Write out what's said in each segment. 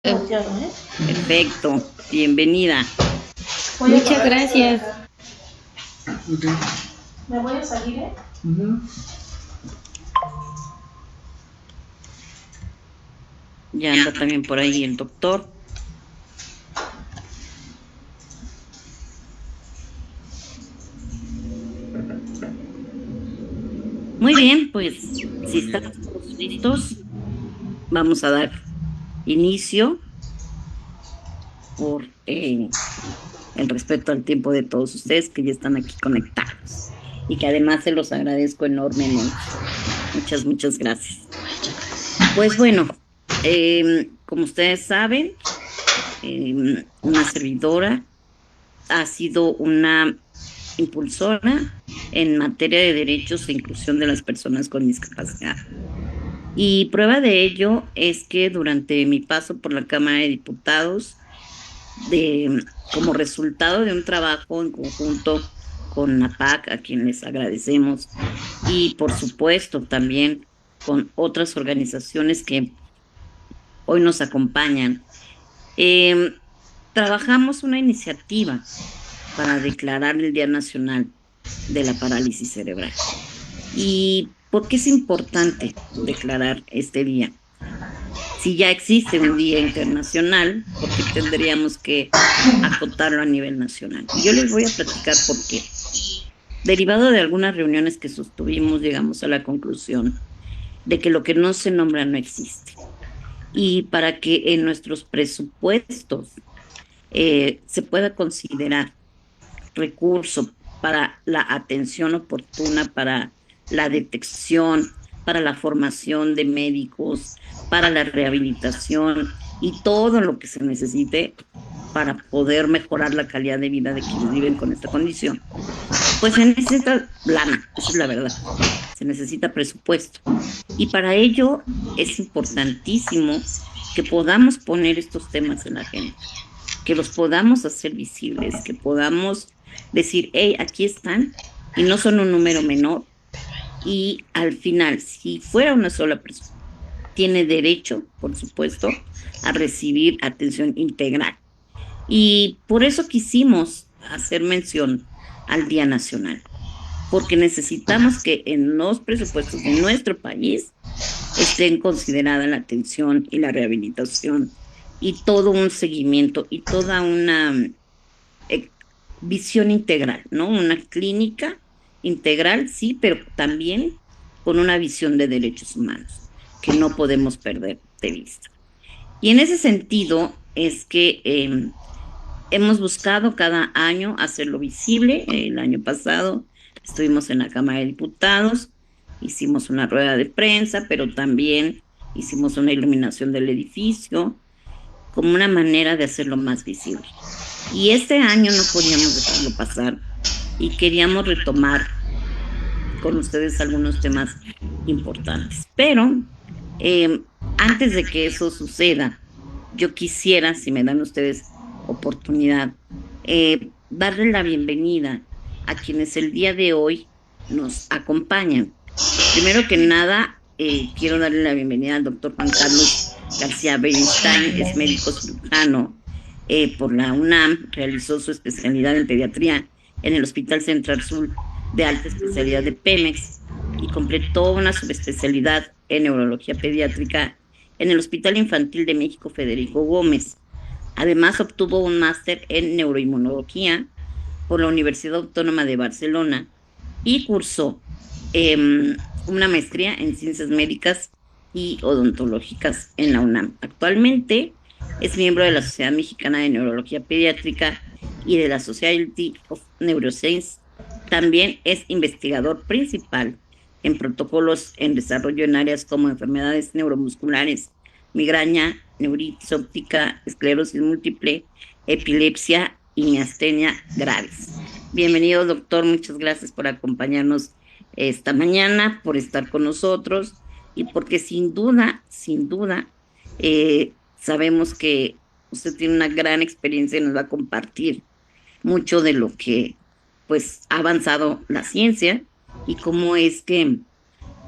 Volteado, ¿eh? Perfecto, bienvenida. Muchas gracias. Okay. Me voy a salir, ¿eh? Ya anda también por ahí el doctor. Muy bien, pues si están todos listos, vamos a dar inicio por el respeto al tiempo de todos ustedes que ya están aquí conectados y que además se los agradezco enormemente. Muchas gracias. Pues bueno, como ustedes saben, una servidora ha sido una impulsora en materia de derechos e inclusión de las personas con discapacidad. Y prueba de ello es que durante mi paso por la Cámara de Diputados, como resultado de un trabajo en conjunto con APAC, a quien les agradecemos, y por supuesto también con otras organizaciones que hoy nos acompañan, trabajamos una iniciativa para declarar el Día Nacional de la Parálisis Cerebral. ¿Y por qué es importante declarar este día? Si ya existe un día internacional, ¿por qué tendríamos que acotarlo a nivel nacional? Y yo les voy a platicar por qué. Derivado de algunas reuniones que sostuvimos, llegamos a la conclusión de que lo que no se nombra no existe. Y para que en nuestros presupuestos se pueda considerar recurso para la atención oportuna, para la detección, para la formación de médicos, para la rehabilitación y todo lo que se necesite para poder mejorar la calidad de vida de quienes viven con esta condición. Pues se necesita lana, esa es la verdad. Se necesita presupuesto. Y para ello es importantísimo que podamos poner estos temas en la agenda, que los podamos hacer visibles, que podamos decir, hey, aquí están, y no son un número menor. Y al final, si fuera una sola persona, tiene derecho, por supuesto, a recibir atención integral. Y por eso quisimos hacer mención al Día Nacional, porque necesitamos que en los presupuestos de nuestro país estén considerada la atención y la rehabilitación y todo un seguimiento y toda una visión integral, ¿no? Una clínica integral, sí, pero también con una visión de derechos humanos que no podemos perder de vista. Y en ese sentido es que hemos buscado cada año hacerlo visible. El año pasado estuvimos en la Cámara de Diputados, hicimos una rueda de prensa, pero también hicimos una iluminación del edificio como una manera de hacerlo más visible. Y este año no podíamos dejarlo pasar y queríamos retomar con ustedes algunos temas importantes. Pero antes de que eso suceda, yo quisiera, si me dan ustedes oportunidad, darle la bienvenida a quienes el día de hoy nos acompañan. Primero que nada, quiero darle la bienvenida al doctor Juan Carlos García Beristain, es médico cirujano por la UNAM, realizó su especialidad en pediatría en el Hospital Central Sur de Alta Especialidad de Pemex y completó una subespecialidad en neurología pediátrica en el Hospital Infantil de México Federico Gómez. Además, obtuvo un máster en neuroinmunología por la Universidad Autónoma de Barcelona y cursó una maestría en ciencias médicas y odontológicas en la UNAM. Actualmente es miembro de la Sociedad Mexicana de Neurología Pediátrica y de la Society of Neuroscience. También es investigador principal en protocolos en desarrollo en áreas como enfermedades neuromusculares, migraña, neuritis óptica, esclerosis múltiple, epilepsia y miastenia graves. Bienvenido, doctor. Muchas gracias por acompañarnos esta mañana, por estar con nosotros y porque sin duda, sabemos que usted tiene una gran experiencia y nos va a compartir mucho de lo que pues ha avanzado la ciencia y cómo es que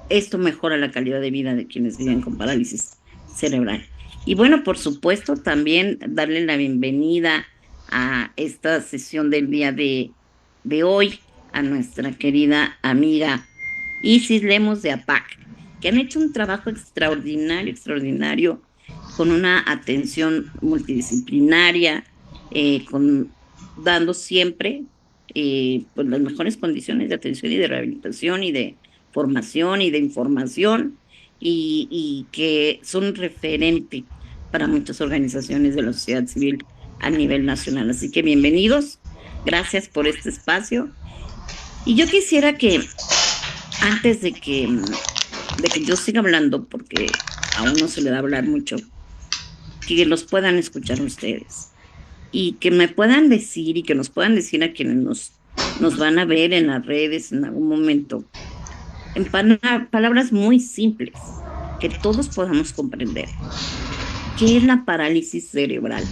esto mejora la calidad de vida de quienes viven con parálisis cerebral. Y bueno, por supuesto, también darle la bienvenida a esta sesión del día de hoy a nuestra querida amiga Isis Lemos de APAC, que han hecho un trabajo extraordinario, extraordinario, con una atención multidisciplinaria, dando siempre pues las mejores condiciones de atención y de rehabilitación y de formación y de información y que son referente para muchas organizaciones de la sociedad civil a nivel nacional. Así que bienvenidos, gracias por este espacio. Y yo quisiera que antes de que yo siga hablando, porque a uno se le da a hablar mucho, que los puedan escuchar ustedes y que me puedan decir y que nos puedan decir a quienes nos van a ver en las redes en algún momento, en palabras muy simples, que todos podamos comprender. ¿Qué es la parálisis cerebral?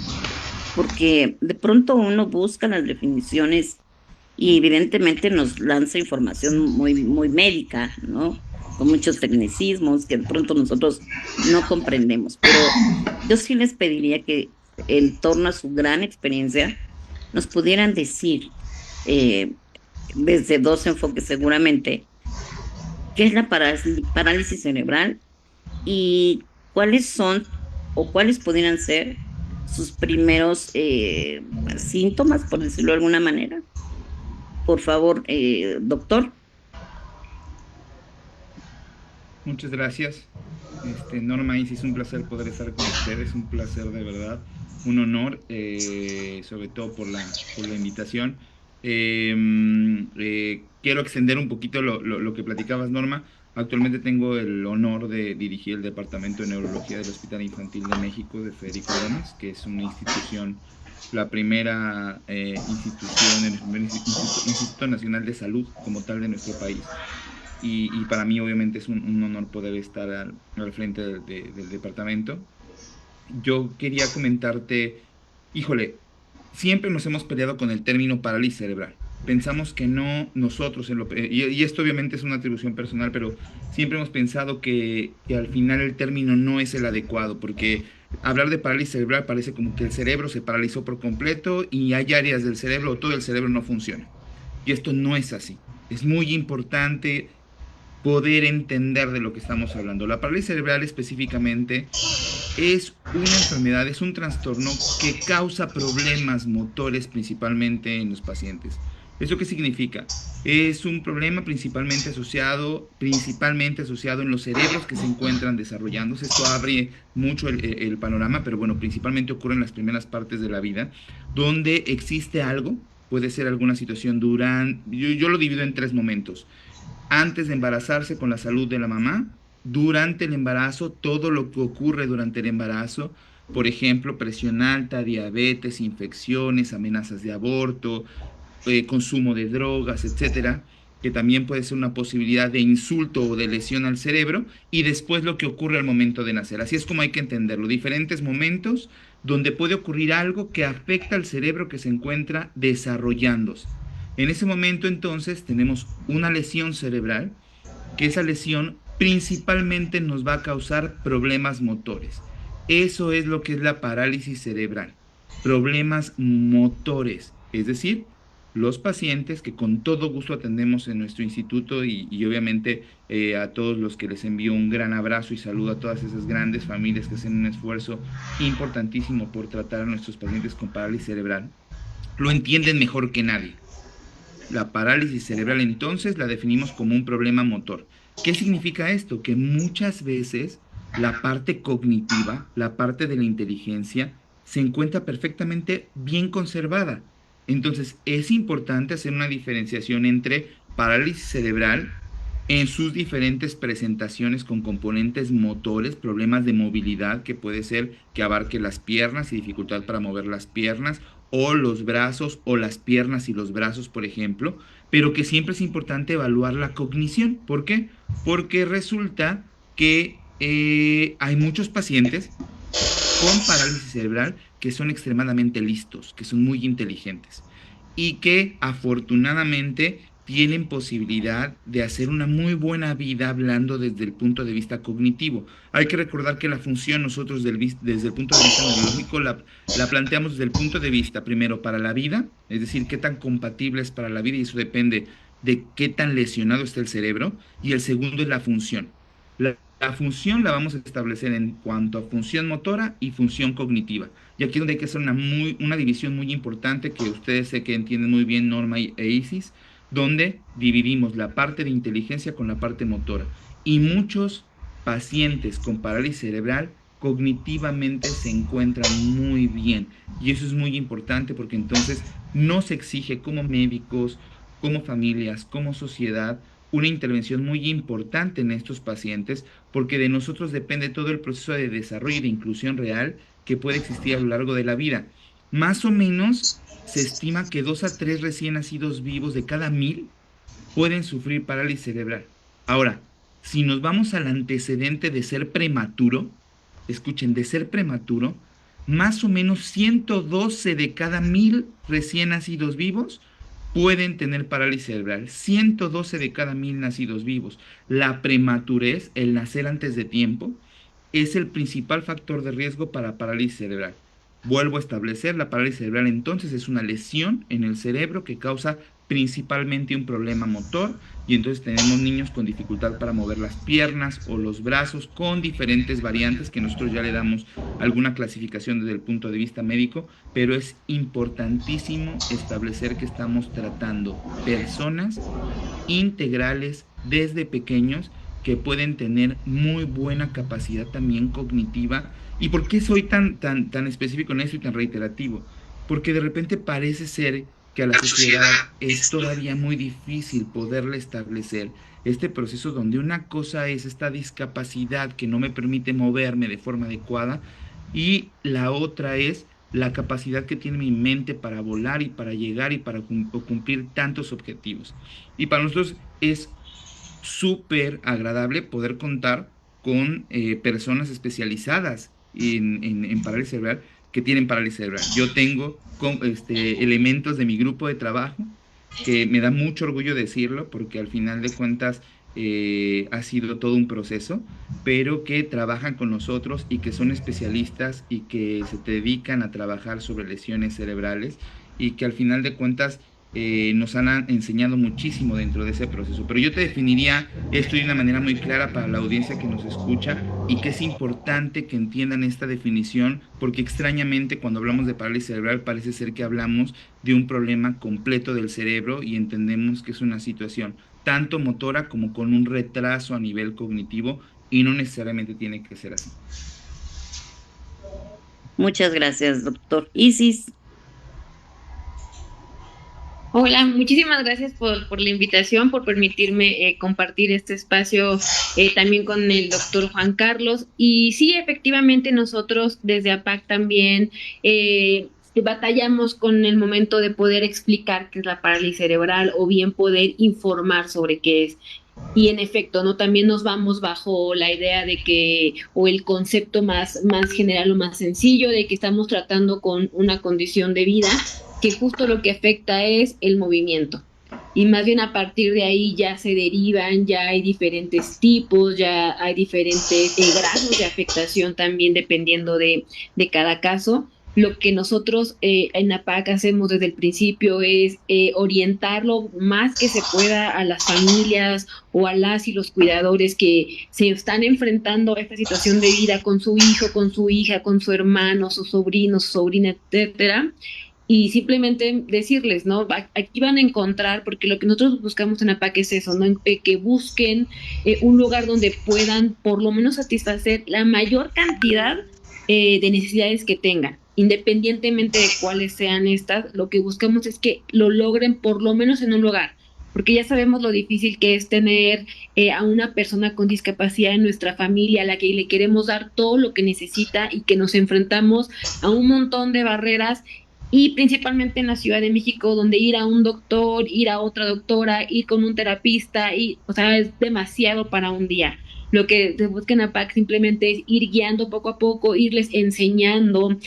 Porque de pronto uno busca las definiciones y evidentemente nos lanza información muy médica, ¿no? Con muchos tecnicismos que de pronto nosotros no comprendemos. Pero yo sí les pediría que en torno a su gran experiencia nos pudieran decir, desde dos enfoques seguramente, qué es la parálisis cerebral y cuáles son o cuáles pudieran ser sus primeros síntomas, por decirlo de alguna manera. Por favor, doctor. Muchas gracias. Norma, es un placer poder estar con ustedes, un placer de verdad, un honor, sobre todo por la invitación. Quiero extender un poquito lo que platicabas, Norma. Actualmente tengo el honor de dirigir el Departamento de Neurología del Hospital Infantil de México de Federico Gómez, que es una institución, la primera institución, el primer Instituto Nacional de Salud como tal de nuestro país. Y para mí obviamente es un honor poder estar al frente del departamento. Yo quería comentarte, híjole, siempre nos hemos peleado con el término parálisis cerebral. Pensamos que no, nosotros, y esto obviamente es una atribución personal, pero siempre hemos pensado que al final el término no es el adecuado, porque hablar de parálisis cerebral parece como que el cerebro se paralizó por completo y hay áreas del cerebro o todo el cerebro no funciona. Y esto no es así. Es muy importante poder entender de lo que estamos hablando. La parálisis cerebral específicamente es una enfermedad, es un trastorno que causa problemas motores principalmente en los pacientes. ¿Eso qué significa? Es un problema principalmente asociado en los cerebros que se encuentran desarrollándose. Esto abre mucho el panorama, pero bueno, principalmente ocurre en las primeras partes de la vida, donde existe algo, puede ser alguna situación yo lo divido en 3 momentos. Antes de embarazarse, con la salud de la mamá; durante el embarazo, todo lo que ocurre durante el embarazo, por ejemplo, presión alta, diabetes, infecciones, amenazas de aborto, consumo de drogas, etcétera, que también puede ser una posibilidad de insulto o de lesión al cerebro; y después lo que ocurre al momento de nacer. Así es como hay que entenderlo, diferentes momentos donde puede ocurrir algo que afecta al cerebro que se encuentra desarrollándose. En ese momento entonces tenemos una lesión cerebral, que esa lesión principalmente nos va a causar problemas motores. Eso es lo que es la parálisis cerebral, problemas motores, es decir, los pacientes que con todo gusto atendemos en nuestro instituto y obviamente a todos los que les envío un gran abrazo y saludo a todas esas grandes familias que hacen un esfuerzo importantísimo por tratar a nuestros pacientes con parálisis cerebral, lo entienden mejor que nadie. La parálisis cerebral entonces la definimos como un problema motor. ¿Qué significa esto? Que muchas veces la parte cognitiva, la parte de la inteligencia, se encuentra perfectamente bien conservada. Entonces es importante hacer una diferenciación entre parálisis cerebral en sus diferentes presentaciones con componentes motores, problemas de movilidad, que puede ser que abarque las piernas y dificultad para mover las piernas, o los brazos o las piernas y los brazos, por ejemplo, pero que siempre es importante evaluar la cognición. ¿Por qué? Porque resulta que hay muchos pacientes con parálisis cerebral que son extremadamente listos, que son muy inteligentes y que afortunadamente tienen posibilidad de hacer una muy buena vida hablando desde el punto de vista cognitivo. Hay que recordar que la función nosotros desde el punto de vista neurológico la planteamos desde el punto de vista, primero, para la vida, es decir, qué tan compatible es para la vida, y eso depende de qué tan lesionado está el cerebro, y el segundo es la función. La función la vamos a establecer en cuanto a función motora y función cognitiva. Y aquí es donde hay que hacer una división muy importante que ustedes sé que entienden muy bien, Norma e Isis, donde dividimos la parte de inteligencia con la parte motora. Y muchos pacientes con parálisis cerebral cognitivamente se encuentran muy bien. Y eso es muy importante porque entonces nos exige como médicos, como familias, como sociedad, una intervención muy importante en estos pacientes, porque de nosotros depende todo el proceso de desarrollo y de inclusión real que puede existir a lo largo de la vida. Más o menos se estima que 2 a 3 recién nacidos vivos de cada 1000 pueden sufrir parálisis cerebral. Ahora, si nos vamos al antecedente de ser prematuro, escuchen, de ser prematuro, más o menos 112 de cada 1000 recién nacidos vivos pueden tener parálisis cerebral. 112 de cada 1000 nacidos vivos. La prematurez, el nacer antes de tiempo, es el principal factor de riesgo para parálisis cerebral. Vuelvo a establecer, la parálisis cerebral entonces es una lesión en el cerebro que causa principalmente un problema motor, y entonces tenemos niños con dificultad para mover las piernas o los brazos con diferentes variantes que nosotros ya le damos alguna clasificación desde el punto de vista médico, pero es importantísimo establecer que estamos tratando personas integrales desde pequeños que pueden tener muy buena capacidad también cognitiva. ¿Y por qué soy tan específico en esto y tan reiterativo? Porque de repente parece ser que a la sociedad es todavía muy difícil poderle establecer este proceso donde una cosa es esta discapacidad que no me permite moverme de forma adecuada, y la otra es la capacidad que tiene mi mente para volar y para llegar y para cumplir tantos objetivos. Y para nosotros es súper agradable poder contar con personas especializadas en parálisis cerebral que tienen parálisis cerebral. Yo tengo elementos de mi grupo de trabajo que me da mucho orgullo decirlo porque al final de cuentas ha sido todo un proceso, pero que trabajan con nosotros y que son especialistas y que se dedican a trabajar sobre lesiones cerebrales y que al final de cuentas nos han enseñado muchísimo dentro de ese proceso. Pero yo te definiría esto de una manera muy clara para la audiencia que nos escucha, y que es importante que entiendan esta definición, porque extrañamente cuando hablamos de parálisis cerebral parece ser que hablamos de un problema completo del cerebro, y entendemos que es una situación tanto motora como con un retraso a nivel cognitivo, y no necesariamente tiene que ser así. Muchas gracias, doctor. Isis. Hola, muchísimas gracias por la invitación, por permitirme compartir este espacio también con el doctor Juan Carlos. Y sí, efectivamente, nosotros desde APAC también batallamos con el momento de poder explicar qué es la parálisis cerebral o bien poder informar sobre qué es. Y en efecto, ¿no? También nos vamos bajo la idea de que, o el concepto más general o más sencillo, de que estamos tratando con una condición de vida que justo lo que afecta es el movimiento. Y más bien a partir de ahí ya se derivan, ya hay diferentes tipos, ya hay diferentes grados de afectación también dependiendo de cada caso. Lo que nosotros en APAC hacemos desde el principio es orientarlo más que se pueda a las familias o a las y los cuidadores que se están enfrentando a esta situación de vida con su hijo, con su hija, con su hermano, su sobrino, su sobrina, etcétera. Y simplemente decirles, ¿no? Aquí van a encontrar, porque lo que nosotros buscamos en APAC es eso, ¿no? Que busquen un lugar donde puedan por lo menos satisfacer la mayor cantidad de necesidades que tengan. Independientemente de cuáles sean estas, lo que buscamos es que lo logren por lo menos en un lugar, porque ya sabemos lo difícil que es tener a una persona con discapacidad en nuestra familia, a la que le queremos dar todo lo que necesita y que nos enfrentamos a un montón de barreras, y principalmente en la Ciudad de México, donde ir a un doctor, ir a otra doctora, ir con un terapista, o sea, es demasiado para un día. Lo que se busca en APAC simplemente es ir guiando poco a poco, irles enseñando,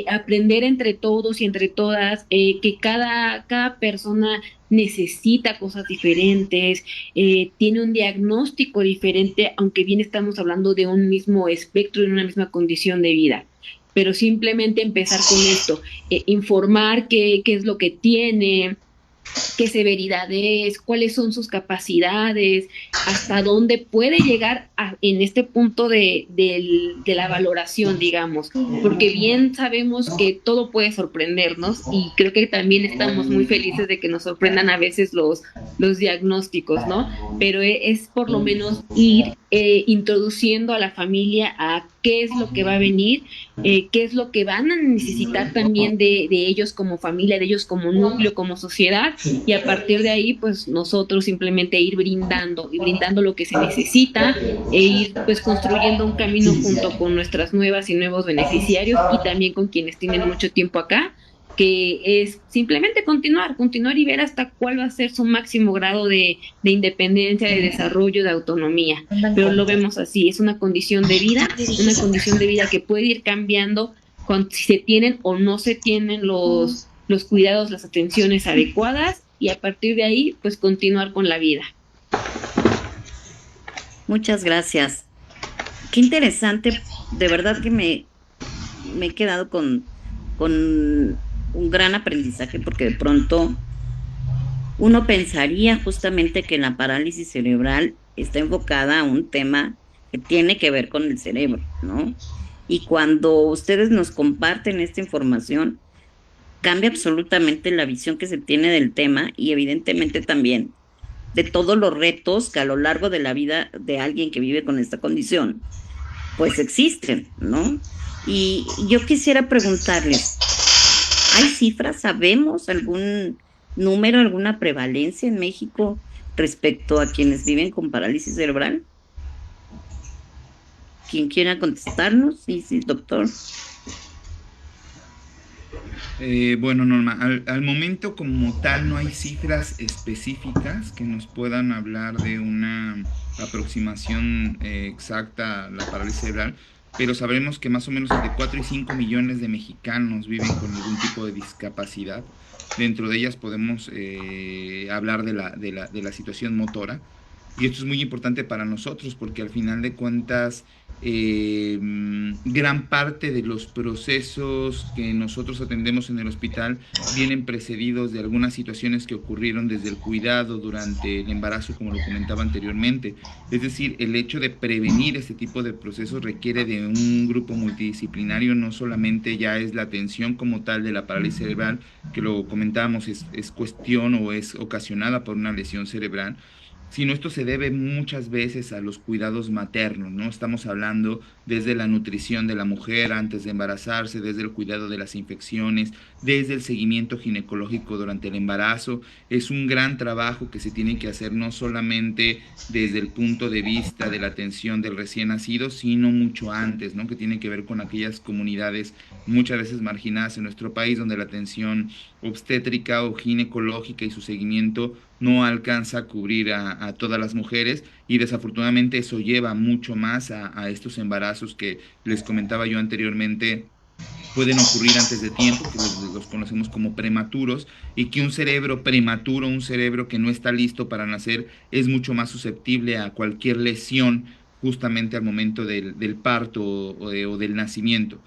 aprender entre todos y entre todas, que cada persona necesita cosas diferentes, tiene un diagnóstico diferente, aunque bien estamos hablando de un mismo espectro y una misma condición de vida. Pero simplemente empezar con esto, informar qué es lo que tiene, qué severidad es, cuáles son sus capacidades, hasta dónde puede llegar en este punto de la valoración, digamos, porque bien sabemos que todo puede sorprendernos y creo que también estamos muy felices de que nos sorprendan a veces los diagnósticos, ¿no? Pero es por lo menos ir introduciendo a la familia a qué es lo que va a venir, qué es lo que van a necesitar también de ellos como familia, de ellos como núcleo, como sociedad, y a partir de ahí, pues nosotros simplemente ir brindando y brindando lo que se necesita e ir pues construyendo un camino junto con nuestras nuevas y nuevos beneficiarios y también con quienes tienen mucho tiempo acá, que es simplemente continuar y ver hasta cuál va a ser su máximo grado de independencia, de desarrollo, de autonomía. Pero lo vemos así, es una condición de vida que puede ir cambiando si se tienen o no se tienen los cuidados, las atenciones adecuadas y a partir de ahí, pues continuar con la vida. Muchas gracias. Qué interesante, de verdad que me he quedado con un gran aprendizaje, porque de pronto uno pensaría justamente que la parálisis cerebral está enfocada a un tema que tiene que ver con el cerebro, ¿no? Y cuando ustedes nos comparten esta información, cambia absolutamente la visión que se tiene del tema y evidentemente también de todos los retos que a lo largo de la vida de alguien que vive con esta condición, pues existen, ¿no? Y yo quisiera preguntarles, ¿hay cifras? ¿Sabemos algún número, alguna prevalencia en México respecto a quienes viven con parálisis cerebral? ¿Quién quiera contestarnos? Sí, doctor. Bueno, Norma, al momento como tal no hay cifras específicas que nos puedan hablar de una aproximación exacta a la parálisis cerebral, pero sabremos que más o menos entre 4 y 5 millones de mexicanos viven con algún tipo de discapacidad. Dentro de ellas podemos hablar de la situación motora. Y esto es muy importante para nosotros porque al final de cuentas gran parte de los procesos que nosotros atendemos en el hospital vienen precedidos de algunas situaciones que ocurrieron desde el cuidado durante el embarazo, como lo comentaba anteriormente. Es decir, el hecho de prevenir este tipo de procesos requiere de un grupo multidisciplinario, no solamente ya es la atención como tal de la parálisis cerebral, que lo comentábamos, es cuestión o es ocasionada por una lesión cerebral, sino esto se debe muchas veces a los cuidados maternos, ¿no? Estamos hablando desde la nutrición de la mujer antes de embarazarse, desde el cuidado de las infecciones, desde el seguimiento ginecológico durante el embarazo. Es un gran trabajo que se tiene que hacer no solamente desde el punto de vista de la atención del recién nacido, sino mucho antes, ¿no? Que tiene que ver con aquellas comunidades muchas veces marginadas en nuestro país, donde la atención obstétrica o ginecológica y su seguimiento no alcanza a cubrir a todas las mujeres, y desafortunadamente eso lleva mucho más a estos embarazos que les comentaba yo anteriormente, pueden ocurrir antes de tiempo, que los conocemos como prematuros, y que un cerebro prematuro, un cerebro que no está listo para nacer, es mucho más susceptible a cualquier lesión justamente al momento del parto o del nacimiento.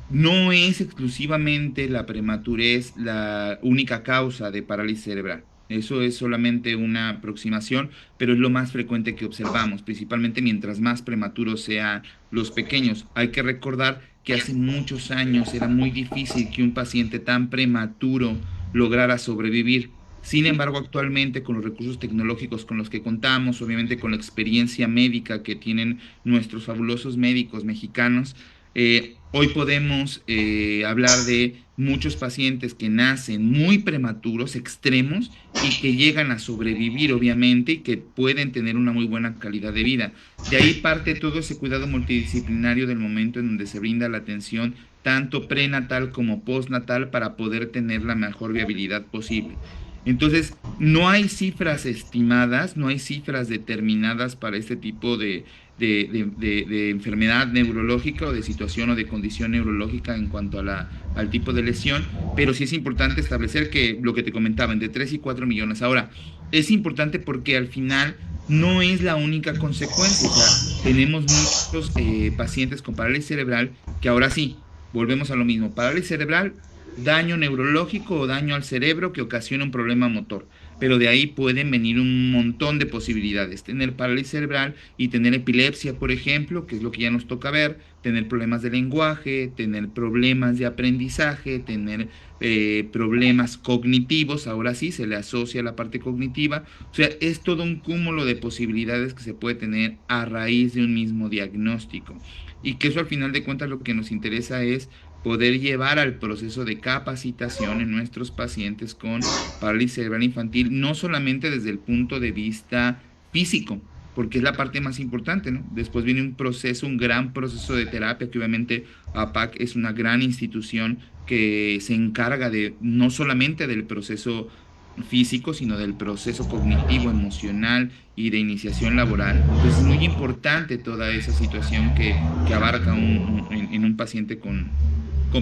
No es exclusivamente la prematurez la única causa de parálisis cerebral. Eso es solamente una aproximación, pero es lo más frecuente que observamos, principalmente mientras más prematuros sean los pequeños. Hay que recordar que hace muchos años era muy difícil que un paciente tan prematuro lograra sobrevivir. Sin embargo, actualmente con los recursos tecnológicos con los que contamos, obviamente con la experiencia médica que tienen nuestros fabulosos médicos mexicanos, hoy podemos hablar de muchos pacientes que nacen muy prematuros, extremos, y que llegan a sobrevivir, obviamente, y que pueden tener una muy buena calidad de vida. De ahí parte todo ese cuidado multidisciplinario del momento en donde se brinda la atención tanto prenatal como postnatal para poder tener la mejor viabilidad posible. Entonces, no hay cifras estimadas, no hay cifras determinadas para este tipo de de enfermedad neurológica o de situación o de condición neurológica en cuanto a al tipo de lesión, pero sí es importante establecer que lo que te comentaba, entre 3 y 4 millones. Ahora, es importante porque al final no es la única consecuencia. O sea, tenemos muchos pacientes con parálisis cerebral que ahora sí, volvemos a lo mismo, parálisis cerebral, daño neurológico o daño al cerebro que ocasiona un problema motor. Pero de ahí pueden venir un montón de posibilidades. Tener parálisis cerebral y tener epilepsia, por ejemplo, que es lo que ya nos toca ver, tener problemas de lenguaje, tener problemas de aprendizaje, tener problemas cognitivos, ahora sí se le asocia la parte cognitiva. O sea, es todo un cúmulo de posibilidades que se puede tener a raíz de un mismo diagnóstico. Y que eso al final de cuentas lo que nos interesa es poder llevar al proceso de capacitación en nuestros pacientes con parálisis cerebral infantil, no solamente desde el punto de vista físico, porque es la parte más importante, ¿no? Después viene un proceso, un gran proceso de terapia, que obviamente APAC es una gran institución que se encarga de no solamente del proceso físico, sino del proceso cognitivo, emocional y de iniciación laboral. Entonces es muy importante toda esa situación que abarca en un paciente con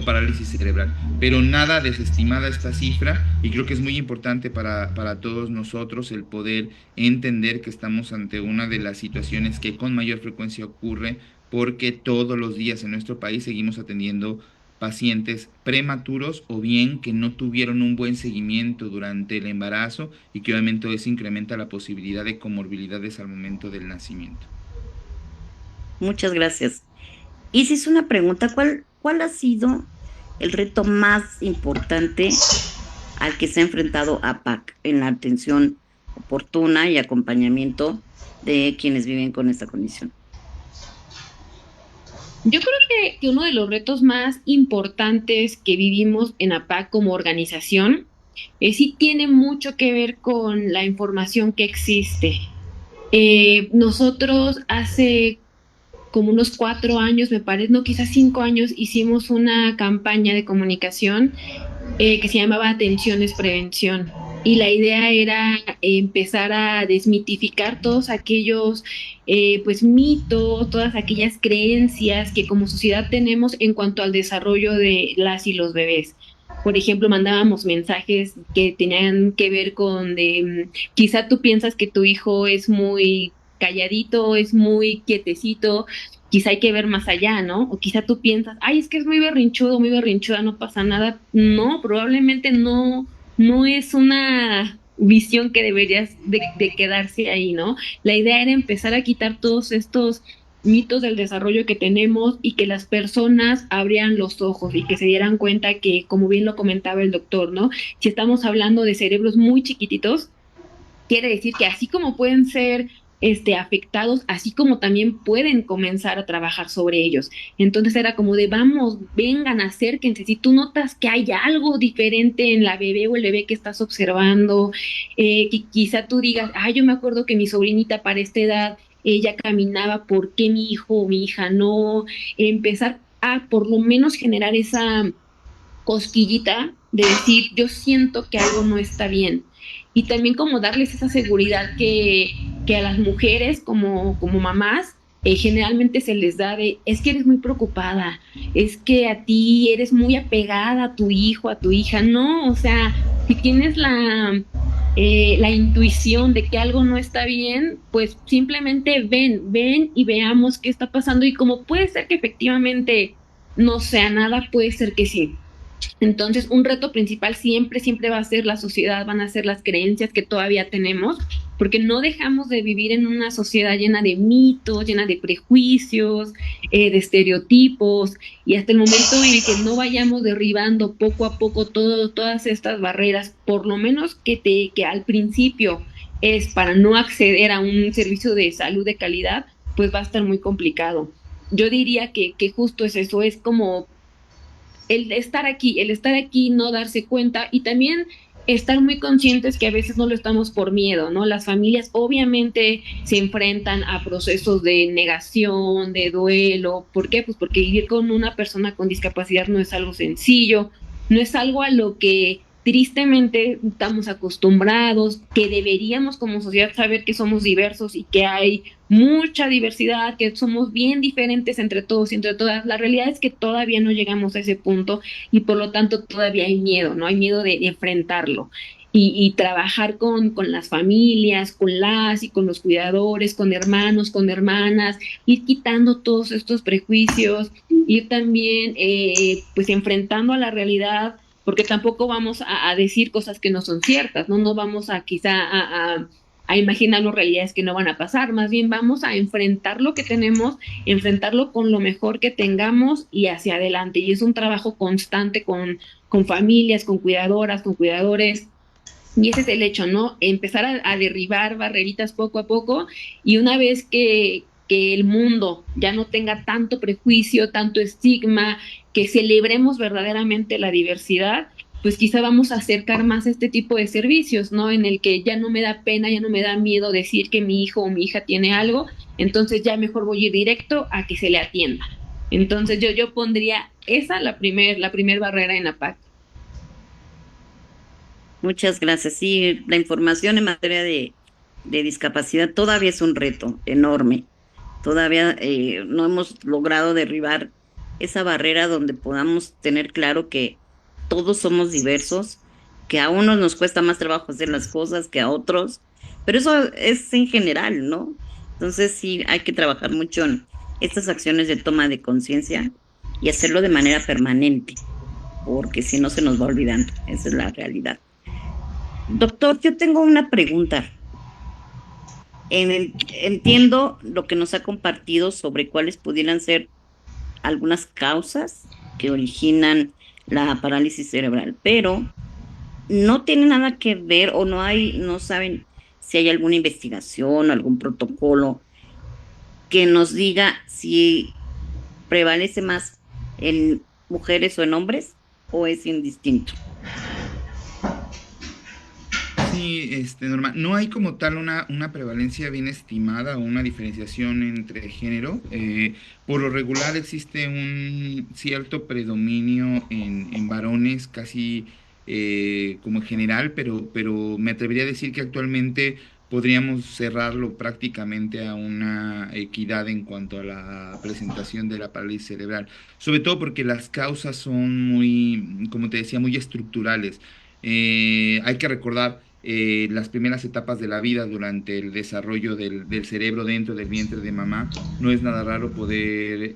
parálisis cerebral, pero nada desestimada esta cifra, y creo que es muy importante para todos nosotros el poder entender que estamos ante una de las situaciones que con mayor frecuencia ocurre, porque todos los días en nuestro país seguimos atendiendo pacientes prematuros o bien que no tuvieron un buen seguimiento durante el embarazo y que obviamente eso incrementa la posibilidad de comorbilidades al momento del nacimiento. Muchas gracias. Isis, una pregunta, ¿cuál ha sido el reto más importante al que se ha enfrentado APAC en la atención oportuna y acompañamiento de quienes viven con esta condición? Yo creo que uno de los retos más importantes que vivimos en APAC como organización sí tiene mucho que ver con la información que existe. Nosotros hace como unos 4 años, me parece, no, quizás 5 años, hicimos una campaña de comunicación que se llamaba Atención es Prevención. Y la idea era empezar a desmitificar todos aquellos pues mitos, todas aquellas creencias que como sociedad tenemos en cuanto al desarrollo de las y los bebés. Por ejemplo, mandábamos mensajes que tenían que ver con quizá tú piensas que tu hijo es muy calladito, es muy quietecito, quizá hay que ver más allá, ¿no? O quizá tú piensas, ay, es que es muy berrinchudo, muy berrinchuda, no pasa nada. No, probablemente no es una visión que deberías de quedarse ahí, ¿no? La idea era empezar a quitar todos estos mitos del desarrollo que tenemos y que las personas abrieran los ojos y que se dieran cuenta que, como bien lo comentaba el doctor, ¿no? Si estamos hablando de cerebros muy chiquititos, quiere decir que así como pueden ser afectados, así como también pueden comenzar a trabajar sobre ellos. Entonces era como de vamos, vengan, acérquense. Si tú notas que hay algo diferente en la bebé o el bebé que estás observando, que quizá tú digas, yo me acuerdo que mi sobrinita para esta edad ella caminaba, ¿por qué mi hijo o mi hija no? Empezar a por lo menos generar esa cosquillita de decir, yo siento que algo no está bien. Y también como darles esa seguridad que a las mujeres como mamás generalmente se les da de, es que eres muy preocupada, es que a ti eres muy apegada a tu hijo, a tu hija. No, o sea, si tienes la intuición de que algo no está bien, pues simplemente ven y veamos qué está pasando, y como puede ser que efectivamente no sea nada, puede ser que sí. Entonces, un reto principal siempre va a ser la sociedad, van a ser las creencias que todavía tenemos, porque no dejamos de vivir en una sociedad llena de mitos, llena de prejuicios, de estereotipos, y hasta el momento en el que no vayamos derribando poco a poco todas estas barreras, por lo menos que al principio es para no acceder a un servicio de salud de calidad, pues va a estar muy complicado. Yo diría que justo es eso, es como el estar aquí, no darse cuenta, y también estar muy conscientes que a veces no lo estamos por miedo, ¿no? Las familias obviamente se enfrentan a procesos de negación, de duelo. ¿Por qué? Pues porque vivir con una persona con discapacidad no es algo sencillo, no es algo a lo que tristemente estamos acostumbrados, que deberíamos como sociedad saber que somos diversos y que hay mucha diversidad, que somos bien diferentes entre todos y entre todas. La realidad es que todavía no llegamos a ese punto y por lo tanto todavía hay miedo, ¿no? Hay miedo de enfrentarlo. Y trabajar con las familias, con las y con los cuidadores, con hermanos, con hermanas, ir quitando todos estos prejuicios, ir también pues enfrentando a la realidad, porque tampoco vamos a decir cosas que no son ciertas, ¿no? No vamos a quizá a imaginarnos realidades que no van a pasar, más bien vamos a enfrentar lo que tenemos, enfrentarlo con lo mejor que tengamos y hacia adelante. Y es un trabajo constante con familias, con cuidadoras, con cuidadores. Y ese es el hecho, ¿no? Empezar a derribar barreritas poco a poco y una vez que el mundo ya no tenga tanto prejuicio, tanto estigma, que celebremos verdaderamente la diversidad, pues quizá vamos a acercar más este tipo de servicios, ¿no? En el que ya no me da pena, ya no me da miedo decir que mi hijo o mi hija tiene algo, entonces ya mejor voy a ir directo a que se le atienda. Entonces yo pondría esa la primer barrera en la PAC. Muchas gracias. Sí, la información en materia de discapacidad todavía es un reto enorme. Todavía no hemos logrado derribar esa barrera donde podamos tener claro que todos somos diversos, que a unos nos cuesta más trabajo hacer las cosas que a otros, pero eso es en general, ¿no? Entonces sí hay que trabajar mucho en estas acciones de toma de conciencia y hacerlo de manera permanente, porque si no se nos va olvidando, esa es la realidad. Doctor, yo tengo una pregunta. Entiendo lo que nos ha compartido sobre cuáles pudieran ser algunas causas que originan la parálisis cerebral, pero no tiene nada que ver o no saben si hay alguna investigación o algún protocolo que nos diga si prevalece más en mujeres o en hombres o es indistinto. Sí, Norma, no hay como tal una prevalencia bien estimada o una diferenciación entre género. Por lo regular existe un cierto predominio en varones, casi como en general, pero me atrevería a decir que actualmente podríamos cerrarlo prácticamente a una equidad en cuanto a la presentación de la parálisis cerebral, sobre todo porque las causas son muy, como te decía, muy estructurales. Hay que recordar las primeras etapas de la vida durante el desarrollo del cerebro dentro del vientre de mamá. No es nada raro poder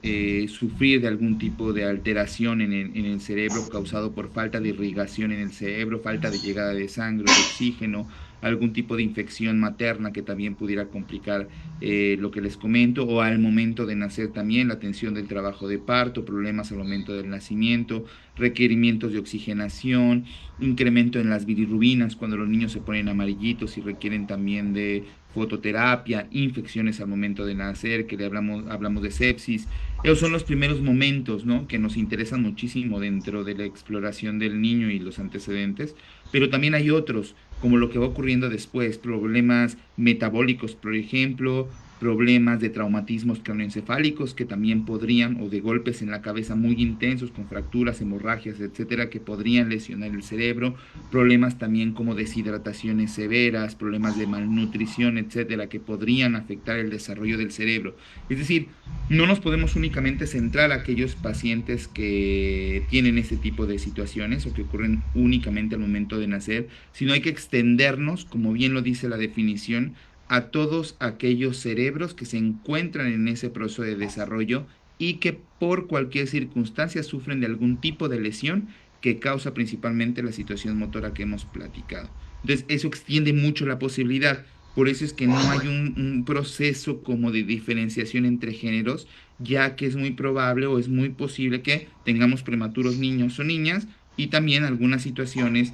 sufrir de algún tipo de alteración en el cerebro causado por falta de irrigación en el cerebro, falta de llegada de sangre, de oxígeno, algún tipo de infección materna que también pudiera complicar lo que les comento, o al momento de nacer también la tensión del trabajo de parto, problemas al momento del nacimiento, requerimientos de oxigenación, incremento en las bilirrubinas cuando los niños se ponen amarillitos y requieren también de fototerapia, infecciones al momento de nacer, que hablamos de sepsis. Esos son los primeros momentos, ¿no?, que nos interesan muchísimo dentro de la exploración del niño y los antecedentes, pero también hay otros, como lo que va ocurriendo después, problemas metabólicos, por ejemplo, problemas de traumatismos craneoencefálicos que también podrían, o de golpes en la cabeza muy intensos con fracturas, hemorragias, etcétera, que podrían lesionar el cerebro, problemas también como deshidrataciones severas, problemas de malnutrición, etcétera, que podrían afectar el desarrollo del cerebro. Es decir, no nos podemos únicamente centrar a aquellos pacientes que tienen ese tipo de situaciones o que ocurren únicamente al momento de nacer, sino hay que extendernos, como bien lo dice la definición, a todos aquellos cerebros que se encuentran en ese proceso de desarrollo y que por cualquier circunstancia sufren de algún tipo de lesión que causa principalmente la situación motora que hemos platicado. Entonces, eso extiende mucho la posibilidad. Por eso es que no hay un proceso como de diferenciación entre géneros, ya que es muy probable o es muy posible que tengamos prematuros niños o niñas y también algunas situaciones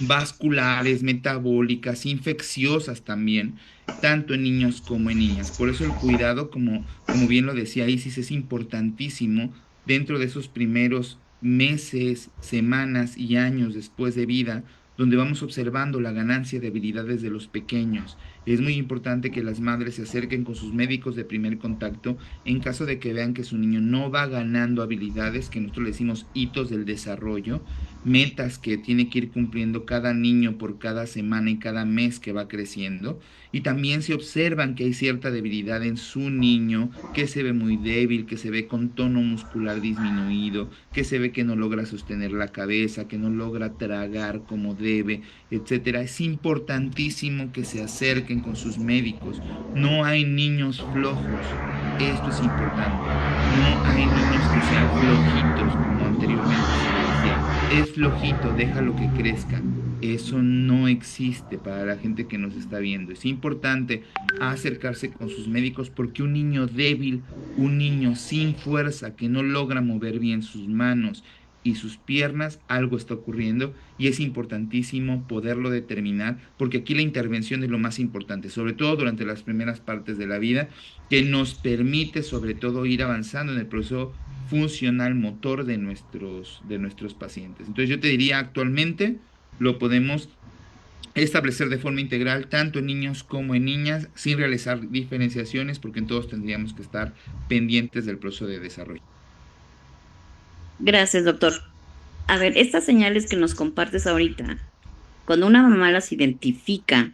vasculares, metabólicas, infecciosas también, tanto en niños como en niñas. Por eso el cuidado, como bien lo decía Isis, es importantísimo dentro de esos primeros meses, semanas y años después de vida, donde vamos observando la ganancia de habilidades de los pequeños. Es muy importante que las madres se acerquen con sus médicos de primer contacto en caso de que vean que su niño no va ganando habilidades, que nosotros le decimos hitos del desarrollo, metas que tiene que ir cumpliendo cada niño por cada semana y cada mes que va creciendo. Y también si observan que hay cierta debilidad en su niño, que se ve muy débil, que se ve con tono muscular disminuido, que se ve que no logra sostener la cabeza, que no logra tragar como debe, etcétera, es importantísimo que se acerquen con sus médicos. No hay niños flojos, esto es importante. No hay niños que sean flojitos, como anteriormente se decía. Es flojito, déjalo que crezca. Eso no existe para la gente que nos está viendo. Es importante acercarse con sus médicos porque un niño débil, un niño sin fuerza, que no logra mover bien sus manos y sus piernas, algo está ocurriendo y es importantísimo poderlo determinar porque aquí la intervención es lo más importante, sobre todo durante las primeras partes de la vida, que nos permite sobre todo ir avanzando en el proceso funcional motor de nuestros pacientes. Entonces yo te diría actualmente lo podemos establecer de forma integral tanto en niños como en niñas sin realizar diferenciaciones porque en todos tendríamos que estar pendientes del proceso de desarrollo. Gracias, doctor. A ver, estas señales que nos compartes ahorita, cuando una mamá las identifica,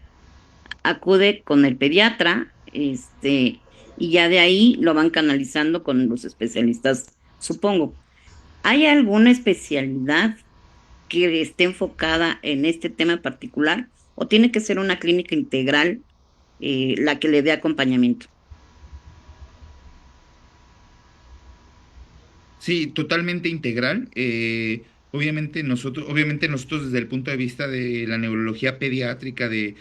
acude con el pediatra, y ya de ahí lo van canalizando con los especialistas, supongo. ¿Hay alguna especialidad que esté enfocada en este tema en particular o tiene que ser una clínica integral la que le dé acompañamiento? Sí, totalmente integral. Obviamente nosotros desde el punto de vista de la neurología pediátrica, de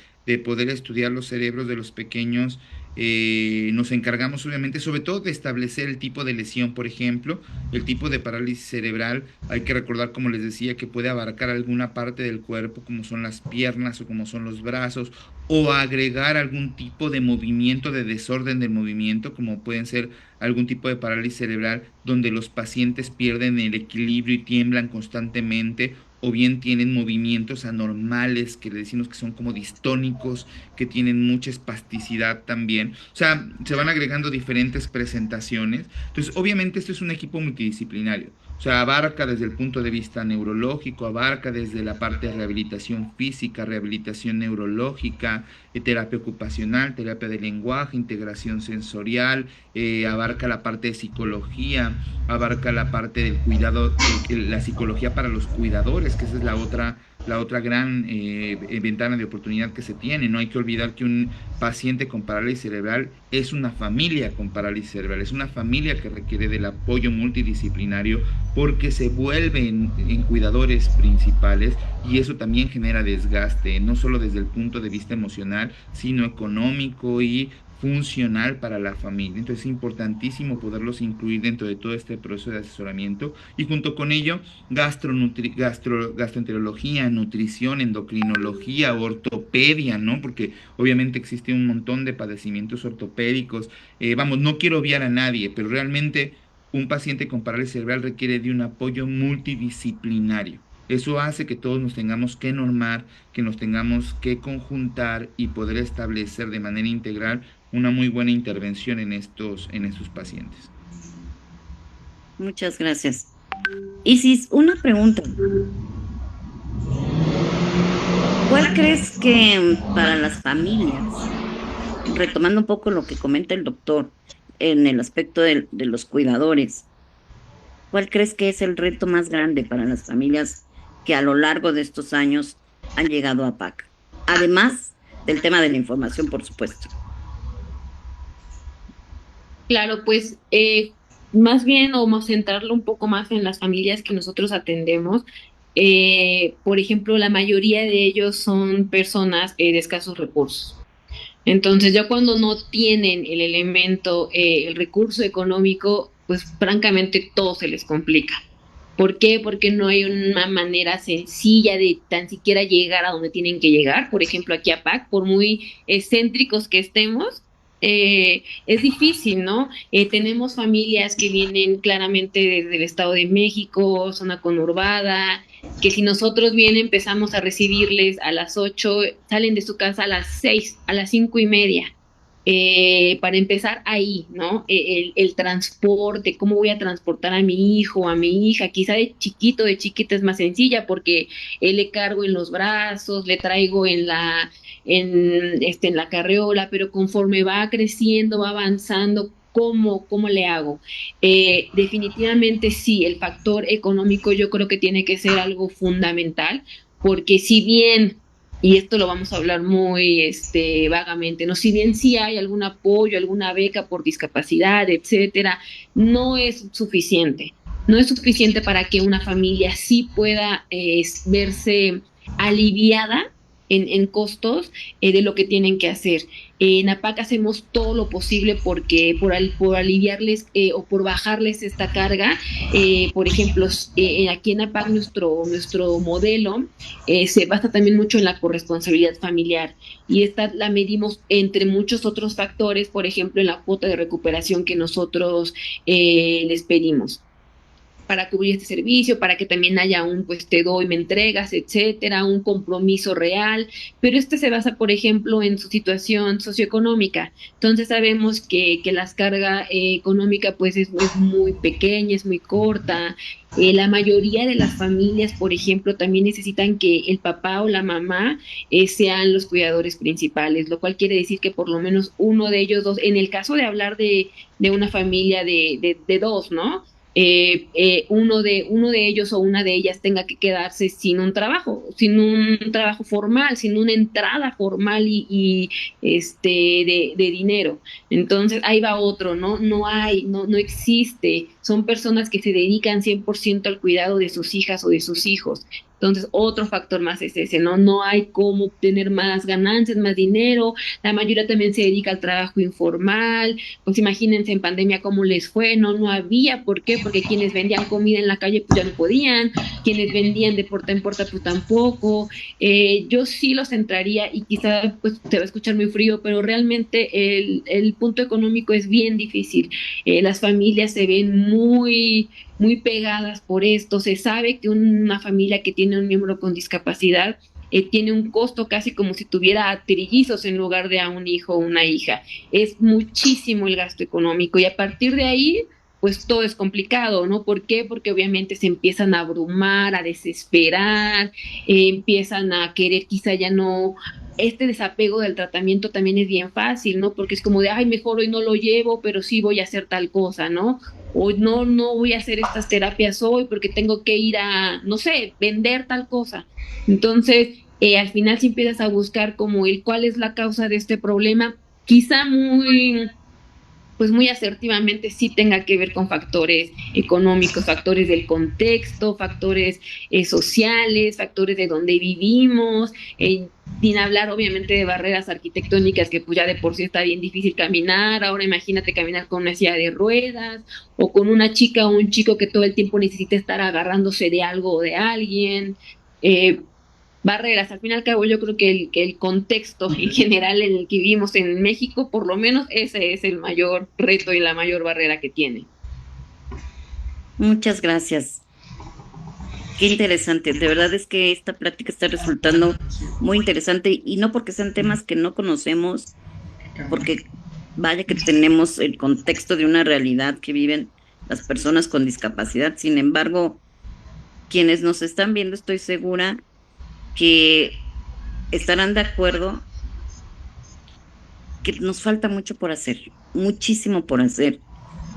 poder estudiar los cerebros de los pequeños, nos encargamos obviamente sobre todo de establecer el tipo de lesión, por ejemplo, el tipo de parálisis cerebral. Hay que recordar, como les decía, que puede abarcar alguna parte del cuerpo, como son las piernas o como son los brazos, o agregar algún tipo de movimiento, de desorden del movimiento, como pueden ser algún tipo de parálisis cerebral donde los pacientes pierden el equilibrio y tiemblan constantemente, o bien tienen movimientos anormales que le decimos que son como distónicos, que tienen mucha espasticidad también. O sea, se van agregando diferentes presentaciones. Entonces, obviamente esto es un equipo multidisciplinario. O sea, abarca desde el punto de vista neurológico, abarca desde la parte de rehabilitación física, rehabilitación neurológica, terapia ocupacional, terapia de lenguaje, integración sensorial, abarca la parte de psicología, abarca la parte del cuidado, la psicología para los cuidadores, que esa es la otra gran ventana de oportunidad que se tiene. No hay que olvidar que un paciente con parálisis cerebral es una familia con parálisis cerebral, es una familia que requiere del apoyo multidisciplinario porque se vuelven en cuidadores principales y eso también genera desgaste, no solo desde el punto de vista emocional, sino económico y funcional para la familia. Entonces es importantísimo poderlos incluir dentro de todo este proceso de asesoramiento y junto con ello gastroenterología, nutrición, endocrinología, ortopedia, ¿no? Porque obviamente existe un montón de padecimientos ortopédicos. Vamos, no quiero obviar a nadie, pero realmente un paciente con parálisis cerebral requiere de un apoyo multidisciplinario. Eso hace que todos nos tengamos que normar, que nos tengamos que conjuntar y poder establecer de manera integral una muy buena intervención en estos pacientes. Muchas gracias. Isis, una pregunta. ¿Cuál crees que para las familias, retomando un poco lo que comenta el doctor en el aspecto de los cuidadores, cuál crees que es el reto más grande para las familias que a lo largo de estos años han llegado a PAC? Además del tema de la información, por supuesto. Claro, pues más bien vamos a centrarlo un poco más en las familias que nosotros atendemos. Por ejemplo, la mayoría de ellos son personas de escasos recursos. Entonces, ya cuando no tienen el elemento, el recurso económico, pues francamente todo se les complica. ¿Por qué? Porque no hay una manera sencilla de tan siquiera llegar a donde tienen que llegar. Por ejemplo, aquí a PAC, por muy excéntricos que estemos, es difícil, ¿no? Tenemos familias que vienen claramente desde el Estado de México, zona conurbada, que si nosotros bien empezamos a recibirles a las 8, salen de su casa a las 6, a las 5:30. Para empezar ahí, ¿no? El transporte, cómo voy a transportar a mi hijo, a mi hija, quizá de chiquito, de chiquita es más sencilla porque le cargo en los brazos, le traigo en la carriola, pero conforme va creciendo, va avanzando, ¿cómo le hago? Definitivamente sí, el factor económico yo creo que tiene que ser algo fundamental, porque si bien, y esto lo vamos a hablar muy vagamente, ¿no? Si bien sí hay algún apoyo, alguna beca por discapacidad, etcétera, no es suficiente. No es suficiente para que una familia sí pueda verse aliviada en costos de lo que tienen que hacer. En APAC hacemos todo lo posible porque por aliviarles o por bajarles esta carga. Por ejemplo, aquí en APAC nuestro modelo se basa también mucho en la corresponsabilidad familiar y esta la medimos entre muchos otros factores, por ejemplo, en la cuota de recuperación que nosotros les pedimos para cubrir este servicio, para que también haya un pues te doy, me entregas, etcétera, un compromiso real, pero este se basa, por ejemplo, en su situación socioeconómica. Entonces sabemos que la carga económica pues es muy pequeña, es muy corta. La mayoría de las familias, por ejemplo, también necesitan que el papá o la mamá sean los cuidadores principales, lo cual quiere decir que por lo menos uno de ellos dos, en el caso de hablar de una familia de dos, ¿no? Uno de ellos o una de ellas tenga que quedarse sin un trabajo formal, sin una entrada formal de dinero. Entonces ahí va otro, ¿no? No existe. Son personas que se dedican 100% al cuidado de sus hijas o de sus hijos. Entonces, otro factor más es ese, ¿no? No hay cómo obtener más ganancias, más dinero. La mayoría también se dedica al trabajo informal. Pues imagínense en pandemia cómo les fue, no había, ¿por qué? Porque quienes vendían comida en la calle pues ya no podían, quienes vendían de puerta en puerta pues tampoco. Yo sí los entraría y quizá pues te va a escuchar muy frío, pero realmente el punto económico es bien difícil. Las familias se ven muy pegadas por esto. Se sabe que una familia que tiene un miembro con discapacidad tiene un costo casi como si tuviera trillizos en lugar de a un hijo o una hija. Es muchísimo el gasto económico y a partir de ahí, pues todo es complicado, ¿no? ¿Por qué? Porque obviamente se empiezan a abrumar, a desesperar, empiezan a querer quizá ya no. Este desapego del tratamiento también es bien fácil, ¿no? Porque es como de, ay, mejor hoy no lo llevo, pero sí voy a hacer tal cosa, ¿no? O no voy a hacer estas terapias hoy porque tengo que ir a, no sé, vender tal cosa. Entonces, al final si empiezas a buscar como cuál es la causa de este problema, quizá pues muy asertivamente sí tenga que ver con factores económicos, factores del contexto, factores sociales, factores de donde vivimos, sin hablar obviamente de barreras arquitectónicas que pues ya de por sí está bien difícil caminar. Ahora imagínate caminar con una silla de ruedas o con una chica o un chico que todo el tiempo necesita estar agarrándose de algo o de alguien. Eh, Barreras. Al fin y al cabo, yo creo que el contexto en general en el que vivimos en México, por lo menos ese es el mayor reto y la mayor barrera que tiene. Muchas gracias. Qué interesante. De verdad es que esta plática está resultando muy interesante y no porque sean temas que no conocemos, porque vaya que tenemos el contexto de una realidad que viven las personas con discapacidad. Sin embargo, quienes nos están viendo, estoy segura que estarán de acuerdo que nos falta mucho por hacer, muchísimo por hacer,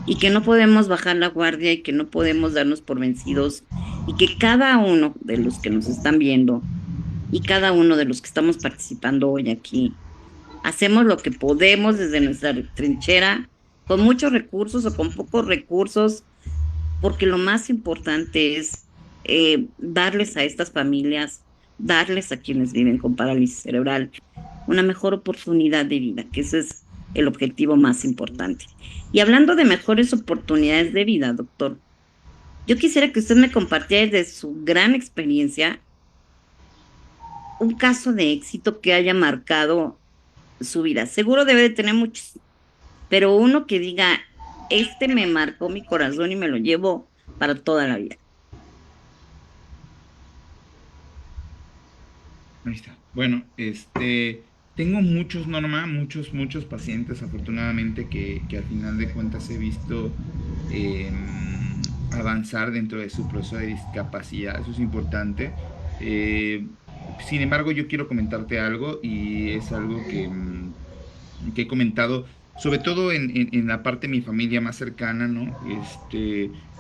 y que no podemos bajar la guardia y que no podemos darnos por vencidos, y que cada uno de los que nos están viendo y cada uno de los que estamos participando hoy aquí, hacemos lo que podemos desde nuestra trinchera, con muchos recursos o con pocos recursos, porque lo más importante es darles a estas familias, darles a quienes viven con parálisis cerebral una mejor oportunidad de vida, que ese es el objetivo más importante. Y hablando de mejores oportunidades de vida, doctor, yo quisiera que usted me compartiera desde su gran experiencia un caso de éxito que haya marcado su vida. Seguro debe de tener muchos, pero uno que diga, este me marcó mi corazón y me lo llevo para toda la vida. Ahí está. Bueno, tengo muchos, Norma, muchos pacientes, afortunadamente, que al final de cuentas he visto avanzar dentro de su proceso de discapacidad. Eso es importante. Sin embargo, yo quiero comentarte algo y es algo que he comentado, sobre todo en la parte de mi familia más cercana, ¿no?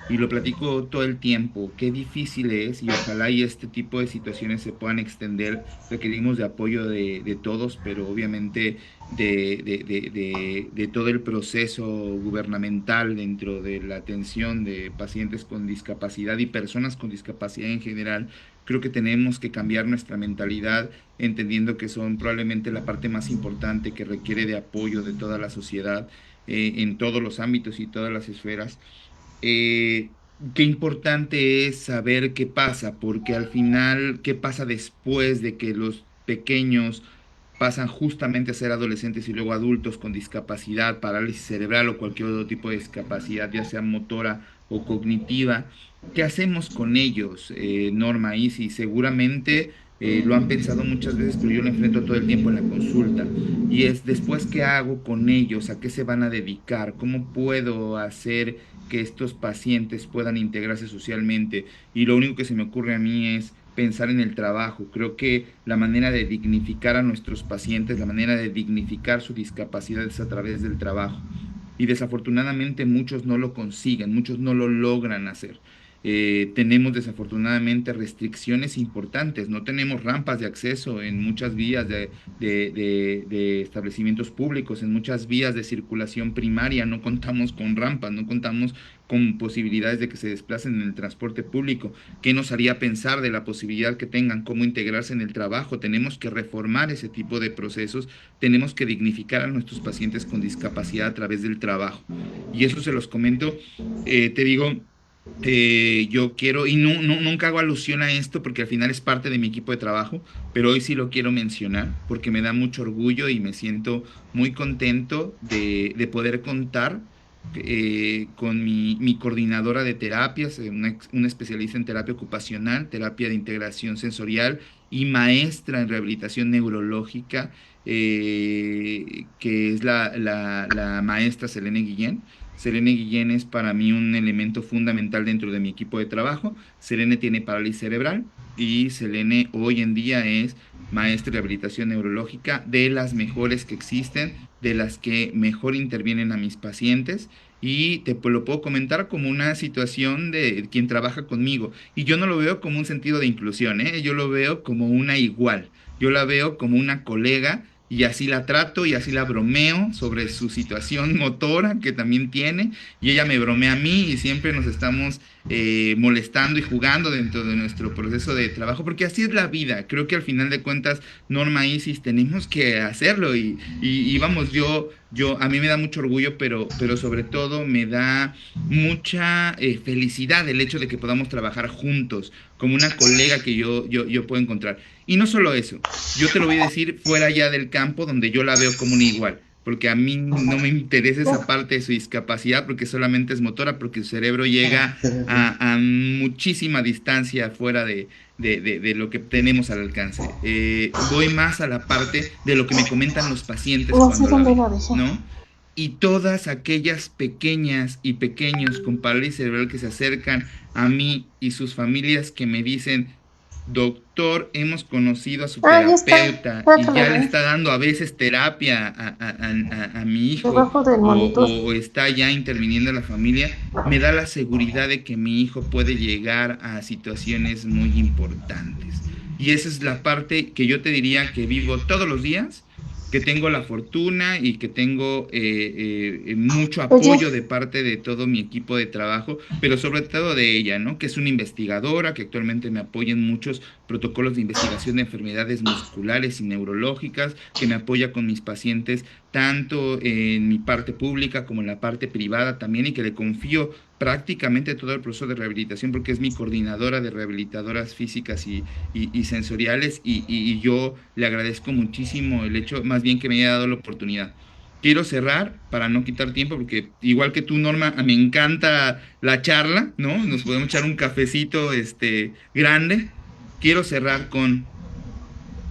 Y lo platico todo el tiempo, qué difícil es y ojalá y este tipo de situaciones se puedan extender. Requerimos de apoyo de todos, pero obviamente de todo el proceso gubernamental dentro de la atención de pacientes con discapacidad y personas con discapacidad en general. Creo que tenemos que cambiar nuestra mentalidad, entendiendo que son probablemente la parte más importante que requiere de apoyo de toda la sociedad, en todos los ámbitos y todas las esferas. Qué importante es saber qué pasa, porque al final, ¿qué pasa después de que los pequeños pasan justamente a ser adolescentes y luego adultos con discapacidad, parálisis cerebral o cualquier otro tipo de discapacidad, ya sea motora o cognitiva? ¿Qué hacemos con ellos, Norma? Y si seguramente lo han pensado muchas veces, pero yo lo enfrento todo el tiempo en la consulta. Y es después, ¿qué hago con ellos? ¿A qué se van a dedicar? ¿Cómo puedo hacer que estos pacientes puedan integrarse socialmente? Y lo único que se me ocurre a mí es pensar en el trabajo. Creo que la manera de dignificar a nuestros pacientes, la manera de dignificar su discapacidad es a través del trabajo. Y desafortunadamente muchos no lo consiguen, muchos no lo logran hacer. Tenemos desafortunadamente restricciones importantes, no tenemos rampas de acceso en muchas vías de establecimientos públicos, en muchas vías de circulación primaria, no contamos con rampas, no contamos con posibilidades de que se desplacen en el transporte público. ¿Qué nos haría pensar de la posibilidad que tengan cómo integrarse en el trabajo? Tenemos que reformar ese tipo de procesos, tenemos que dignificar a nuestros pacientes con discapacidad a través del trabajo. Y eso se los comento, te digo, yo quiero, y nunca hago alusión a esto porque al final es parte de mi equipo de trabajo, pero hoy sí lo quiero mencionar porque me da mucho orgullo y me siento muy contento de poder contar con mi coordinadora de terapias, una especialista en terapia ocupacional, terapia de integración sensorial y maestra en rehabilitación neurológica, que es la maestra Selene Guillén. Selene Guillén es para mí un elemento fundamental dentro de mi equipo de trabajo. Selene tiene parálisis cerebral y Selene hoy en día es maestra de rehabilitación neurológica, de las mejores que existen, de las que mejor intervienen a mis pacientes. Y lo puedo comentar como una situación de quien trabaja conmigo. Y yo no lo veo como un sentido de inclusión, ¿eh? Yo lo veo como una igual. Yo la veo como una colega y así la trato y así la bromeo sobre su situación motora que también tiene, y ella me bromea a mí y siempre nos estamos molestando y jugando dentro de nuestro proceso de trabajo, porque así es la vida. Creo que al final de cuentas, Norma, Isis, tenemos que hacerlo y vamos, a mí me da mucho orgullo, pero sobre todo me da mucha felicidad el hecho de que podamos trabajar juntos, como una colega que yo puedo encontrar. Y no solo eso, yo te lo voy a decir fuera ya del campo donde yo la veo como una igual, porque a mí no me interesa esa parte de su discapacidad porque solamente es motora, porque su cerebro llega a muchísima distancia fuera de lo que tenemos al alcance. Voy más a la parte de lo que me comentan los pacientes cuando la ven, ¿no? Y todas aquellas pequeñas y pequeños con parálisis cerebral que se acercan a mí y sus familias que me dicen: doctor, hemos conocido a su terapeuta y ya le está dando a veces terapia a mi hijo o está ya interviniendo en la familia, me da la seguridad de que mi hijo puede llegar a situaciones muy importantes. Y esa es la parte que yo te diría que vivo todos los días, que tengo la fortuna y que tengo mucho apoyo de parte de todo mi equipo de trabajo, pero sobre todo de ella, ¿no? Que es una investigadora, que actualmente me apoya en muchos protocolos de investigación de enfermedades musculares y neurológicas, que me apoya con mis pacientes tanto en mi parte pública como en la parte privada también, y que le confío prácticamente todo el proceso de rehabilitación porque es mi coordinadora de rehabilitadoras físicas y sensoriales, y yo le agradezco muchísimo el hecho, más bien que me haya dado la oportunidad. quiero cerrar para no quitar tiempo, porque igual que tú, Norma, me encanta la charla, ¿no? Nos podemos echar un cafecito grande. Quiero cerrar con,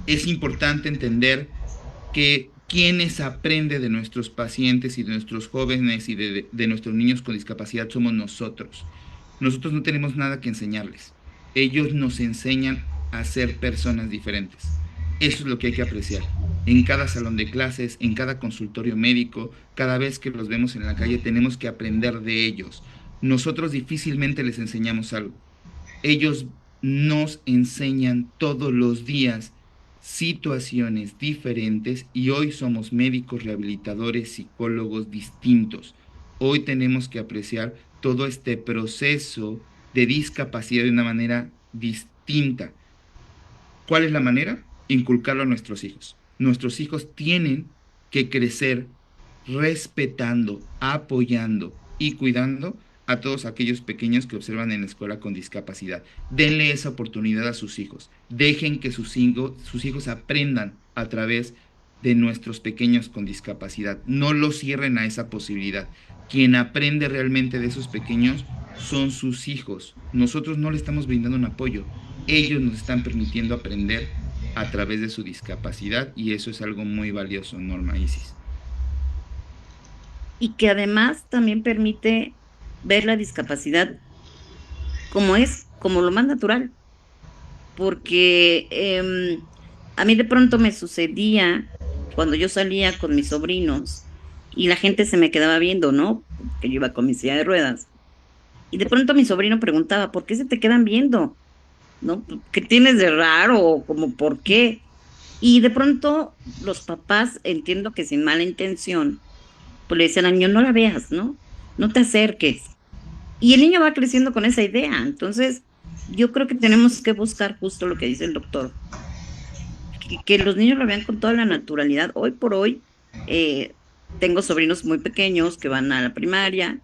es importante entender que quienes aprenden de nuestros pacientes y de nuestros jóvenes y de nuestros niños con discapacidad somos nosotros. Nosotros no tenemos nada que enseñarles. Ellos nos enseñan a ser personas diferentes. Eso es lo que hay que apreciar. En cada salón de clases, en cada consultorio médico, cada vez que los vemos en la calle, tenemos que aprender de ellos. Nosotros difícilmente les enseñamos algo. Ellos nos enseñan todos los días situaciones diferentes y hoy somos médicos, rehabilitadores, psicólogos distintos. Hoy tenemos que apreciar todo este proceso de discapacidad de una manera distinta. ¿Cuál es la manera? Inculcarlo a nuestros hijos. Nuestros hijos tienen que crecer respetando, apoyando y cuidando a todos aquellos pequeños que observan en la escuela con discapacidad. Denle esa oportunidad a sus hijos. Dejen que sus hijos aprendan a través de nuestros pequeños con discapacidad. No los cierren a esa posibilidad. Quien aprende realmente de esos pequeños son sus hijos. Nosotros no le estamos brindando un apoyo. Ellos nos están permitiendo aprender a través de su discapacidad y eso es algo muy valioso, Norma, Isis. Y que además también permite ver la discapacidad como es, como lo más natural. Porque a mí de pronto me sucedía cuando yo salía con mis sobrinos y la gente se me quedaba viendo, ¿no? Que yo iba con mi silla de ruedas. Y de pronto mi sobrino preguntaba, ¿por qué se te quedan viendo? ¿No? ¿Qué tienes de raro? ¿Cómo por qué? Y de pronto los papás, entiendo que sin mala intención, pues le decían al niño, no la veas, ¿no? No te acerques. Y el niño va creciendo con esa idea. Entonces, yo creo que tenemos que buscar justo lo que dice el doctor, que los niños lo vean con toda la naturalidad. Hoy por hoy, tengo sobrinos muy pequeños que van a la primaria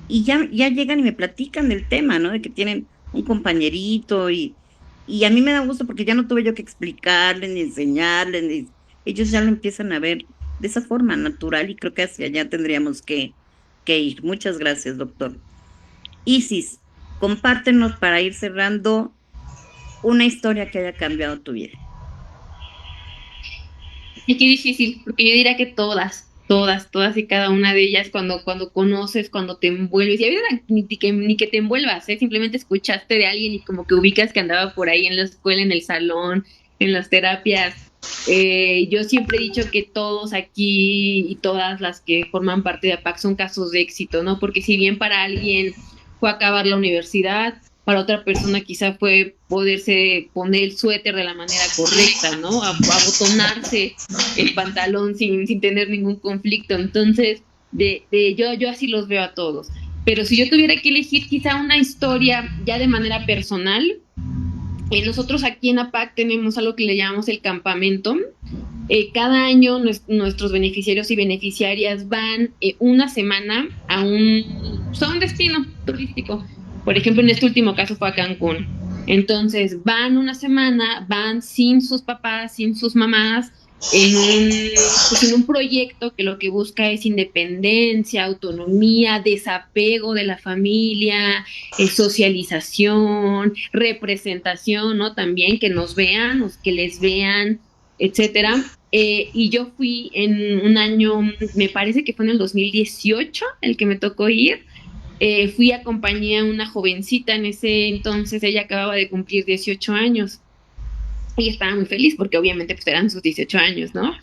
y ya llegan y me platican del tema, ¿no? De que tienen un compañerito y a mí me da gusto porque ya no tuve yo que explicarles ni enseñarles, ellos ya lo empiezan a ver de esa forma natural y creo que hacia allá tendríamos que ir. Muchas gracias, doctor. Isis, compártenos para ir cerrando una historia que haya cambiado tu vida. Y qué difícil, porque yo diría que todas y cada una de ellas, cuando conoces, cuando te envuelves, y a veces ni que te envuelvas, simplemente escuchaste de alguien y como que ubicas que andaba por ahí en la escuela, en el salón, en las terapias. Yo siempre he dicho que todos aquí y todas las que forman parte de APAC son casos de éxito, ¿no? Porque si bien para alguien fue acabar la universidad, para otra persona quizá fue poderse poner el suéter de la manera correcta, ¿no? Abotonarse el pantalón sin tener ningún conflicto. Entonces, yo así los veo a todos. Pero si yo tuviera que elegir quizá una historia ya de manera personal, nosotros aquí en APAC tenemos algo que le llamamos el campamento. Cada año nuestros beneficiarios y beneficiarias van una semana a un destino turístico. Por ejemplo, en este último caso fue a Cancún. Entonces van una semana, van sin sus papás, sin sus mamás, en un proyecto que lo que busca es independencia, autonomía, desapego de la familia, socialización, representación, ¿no? También que nos vean, que les vean, etcétera. Y yo fui en un año, me parece que fue en el 2018 el que me tocó ir. Fui a acompañar a una jovencita en ese entonces, ella acababa de cumplir 18 años y estaba muy feliz porque obviamente pues eran sus 18 años, ¿no?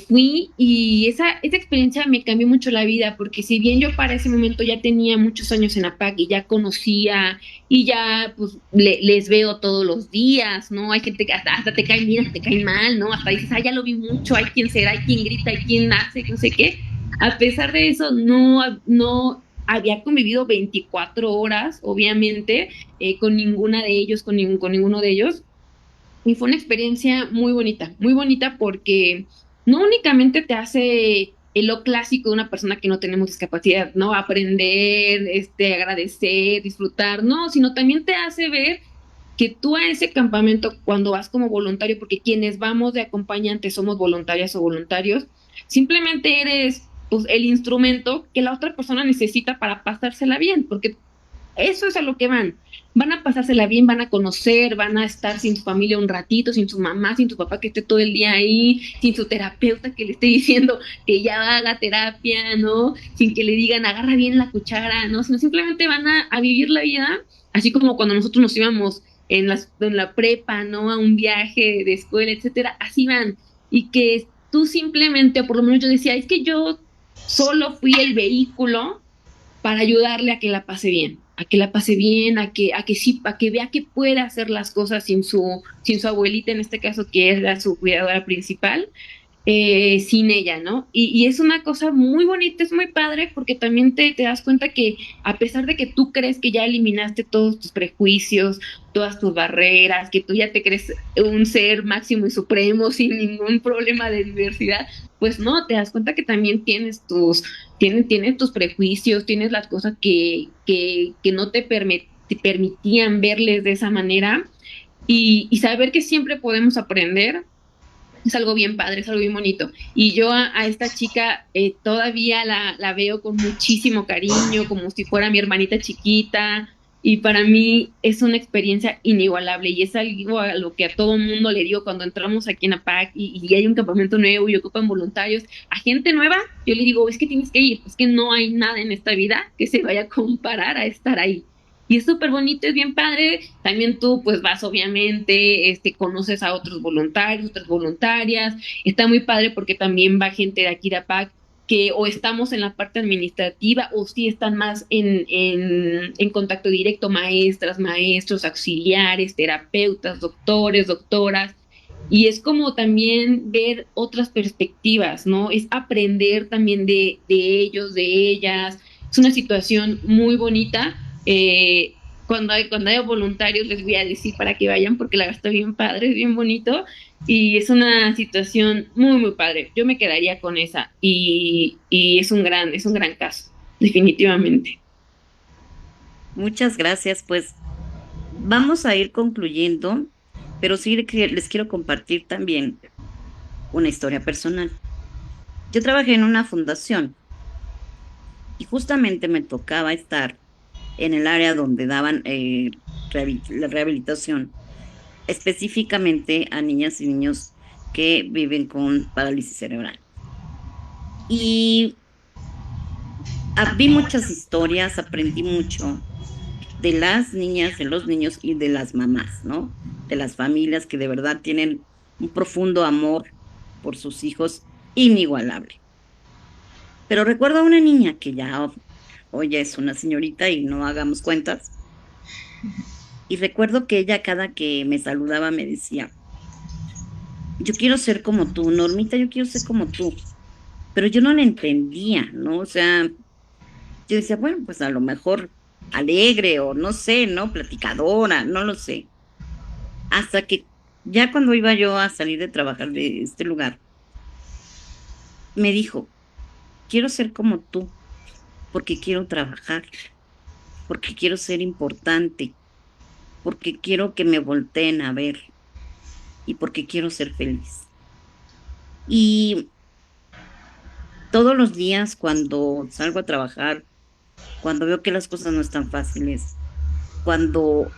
Fui y esa experiencia me cambió mucho la vida porque si bien yo para ese momento ya tenía muchos años en APAC y ya conocía y ya pues les veo todos los días, ¿no? Hay gente que hasta te cae bien, hasta te cae mal, ¿no? Hasta dices, ya lo vi mucho, hay quien será, hay quien grita, hay quien hace, no sé qué. A pesar de eso, no había convivido 24 horas, obviamente, con ninguna de ellos, con ninguno de ellos. Y fue una experiencia muy bonita porque no únicamente te hace lo clásico de una persona que no tenemos discapacidad, ¿no? Aprender, agradecer, disfrutar, no, sino también te hace ver que tú a ese campamento, cuando vas como voluntario, porque quienes vamos de acompañantes somos voluntarias o voluntarios, simplemente eres pues el instrumento que la otra persona necesita para pasársela bien, porque eso es a lo que van a pasársela bien, van a conocer, van a estar sin su familia un ratito, sin su mamá, sin su papá que esté todo el día ahí, sin su terapeuta que le esté diciendo que ya haga terapia, ¿no? Sin que le digan agarra bien la cuchara, ¿no? Sino simplemente van a vivir la vida, así como cuando nosotros nos íbamos en la prepa, ¿no? A un viaje de escuela, etcétera, así van. Y que tú simplemente, o por lo menos yo decía, es que yo solo fui el vehículo para ayudarle a que la pase bien, a que la pase bien, a que vea que puede hacer las cosas sin su abuelita, en este caso, que era su cuidadora principal, sin ella, ¿no? Y es una cosa muy bonita, es muy padre, porque también te das cuenta que a pesar de que tú crees que ya eliminaste todos tus prejuicios, todas tus barreras, que tú ya te crees un ser máximo y supremo sin ningún problema de diversidad, pues no, te das cuenta que también tienes tus prejuicios, tienes las cosas que no te permitían verles de esa manera y saber que siempre podemos aprender es algo bien padre, es algo bien bonito. Y yo a esta chica todavía la veo con muchísimo cariño, como si fuera mi hermanita chiquita. Y para mí es una experiencia inigualable y es algo a lo que a todo mundo le digo cuando entramos aquí en APAC y hay un campamento nuevo y ocupan voluntarios. A gente nueva, yo le digo, es que tienes que ir, es que no hay nada en esta vida que se vaya a comparar a estar ahí. Y es súper bonito, es bien padre. También tú pues vas obviamente, conoces a otros voluntarios, otras voluntarias. Está muy padre porque también va gente de aquí de APAC que o estamos en la parte administrativa o sí están más en contacto directo, maestras, maestros, auxiliares, terapeutas, doctores, doctoras. Y es como también ver otras perspectivas, ¿no? Es aprender también de ellos, de ellas. Es una situación muy bonita. Cuando haya voluntarios les voy a decir para que vayan porque la gasta bien padre, es bien bonito y es una situación muy muy padre. Yo me quedaría con esa y es un gran caso, definitivamente. Muchas gracias. Pues vamos a ir concluyendo, pero sí les quiero compartir también una historia personal. Yo trabajé en una fundación y justamente me tocaba estar en el área donde daban la rehabilitación, específicamente a niñas y niños que viven con parálisis cerebral. Y vi muchas historias, aprendí mucho de las niñas, de los niños y de las mamás, ¿no? De las familias que de verdad tienen un profundo amor por sus hijos inigualable. Pero recuerdo a una niña que ya hoy ya es una señorita y no hagamos cuentas. Y recuerdo que ella cada que me saludaba me decía, yo quiero ser como tú, Normita, yo quiero ser como tú. Pero yo no la entendía, ¿no? O sea, yo decía, bueno, pues a lo mejor alegre o no sé, ¿no? Platicadora, no lo sé. Hasta que ya cuando iba yo a salir de trabajar de este lugar, me dijo, quiero ser como tú, porque quiero trabajar, porque quiero ser importante, porque quiero que me volteen a ver y porque quiero ser feliz. Y todos los días cuando salgo a trabajar, cuando veo que las cosas no están fáciles, cuando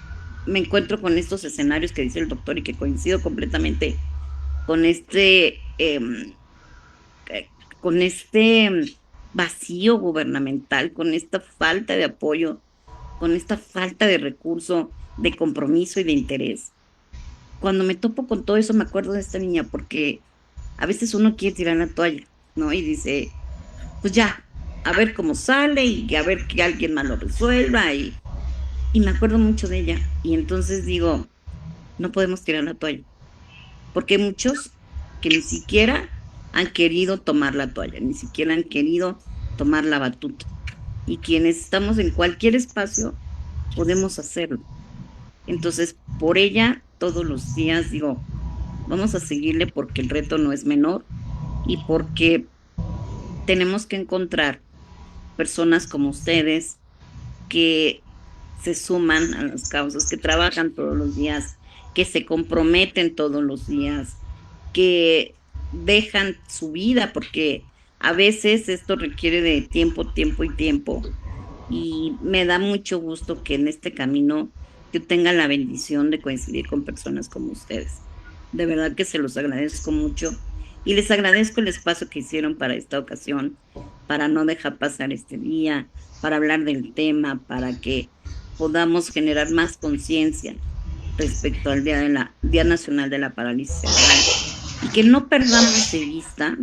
me encuentro con estos escenarios que dice el doctor y que coincido completamente con con este vacío gubernamental, con esta falta de apoyo, con esta falta de recurso, de compromiso y de interés. Cuando me topo con todo eso me acuerdo de esta niña porque a veces uno quiere tirar la toalla, ¿no? Y dice, pues ya, a ver cómo sale y a ver que alguien más lo resuelva y me acuerdo mucho de ella y entonces digo, no podemos tirar la toalla porque hay muchos que ni siquiera han querido tomar la toalla, ni siquiera han querido tomar la batuta y quienes estamos en cualquier espacio podemos hacerlo. Entonces, por ella, todos los días digo, vamos a seguirle porque el reto no es menor y porque tenemos que encontrar personas como ustedes que se suman a las causas, que trabajan todos los días, que se comprometen todos los días, que dejan su vida, porque a veces esto requiere de tiempo, tiempo y tiempo. Y me da mucho gusto que en este camino yo tenga la bendición de coincidir con personas como ustedes. De verdad que se los agradezco mucho y les agradezco el espacio que hicieron para esta ocasión, para no dejar pasar este día, para hablar del tema, para que podamos generar más conciencia respecto al Día Nacional de la Parálisis Cerebral y que no perdamos de vista